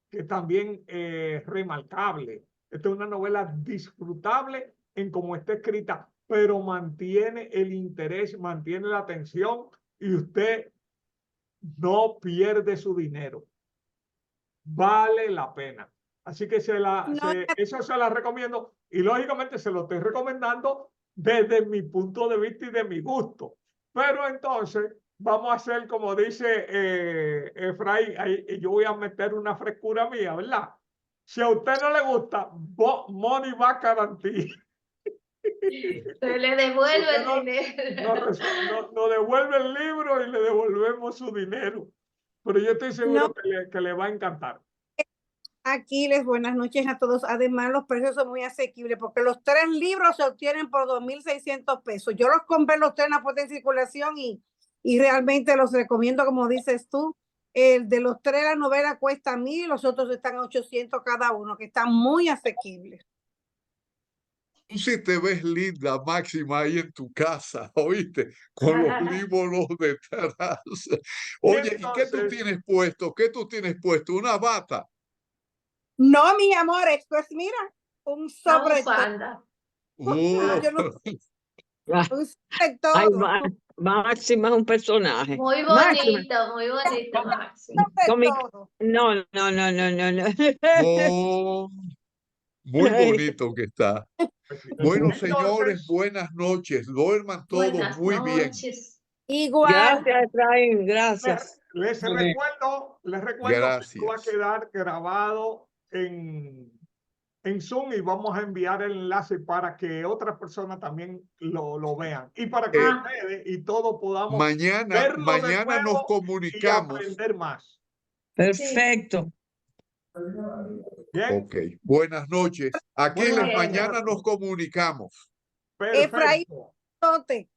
que también es remarcable. Esta es una novela disfrutable en cómo está escrita, pero mantiene el interés, mantiene la atención y usted no pierde su dinero. Vale la pena. Así que eso se la recomiendo y lógicamente se lo estoy recomendando desde mi punto de vista y de mi gusto. Pero entonces vamos a hacer como dice Efraín, yo voy a meter una frescura mía, ¿verdad? Si a usted no le gusta, money back guarantee. Se le devuelve el dinero. Nos devuelve el libro y le devolvemos su dinero. Pero yo estoy seguro que le va a encantar. Aquiles, buenas noches a todos. Además, los precios son muy asequibles porque los 3 libros se obtienen por 2.600 pesos. Yo los compré los 3 en la puesta en circulación y realmente los recomiendo, como dices tú. El de los 3, la novela cuesta 1.000 y los otros están a 800 cada uno, que están muy asequibles. Tú sí te ves linda, Máxima, ahí en tu casa, ¿oíste? Con los libros detrás. Oye, ¿y qué tú tienes puesto? ¿Qué tú tienes puesto? ¿Una bata? No, mis amores, pues mira, un sobre todo. Ay, Máxima es un personaje. Muy bonito, muy bonito, Máxima. No. Oh, muy bonito que está. Bueno, señores, buenas noches. Duerman todos muy bien. Igual. Gracias, Efraín, gracias. Les recuerdo Gracias. que va a quedar grabado en Zoom y vamos a enviar el enlace para que otras personas también lo vean y para que ustedes y todos podamos verlo mañana nos comunicamos. Y aprender más. Perfecto. Bien. Ok, buenas noches. Aquiles, mañana nos comunicamos. Perfecto. Efraín.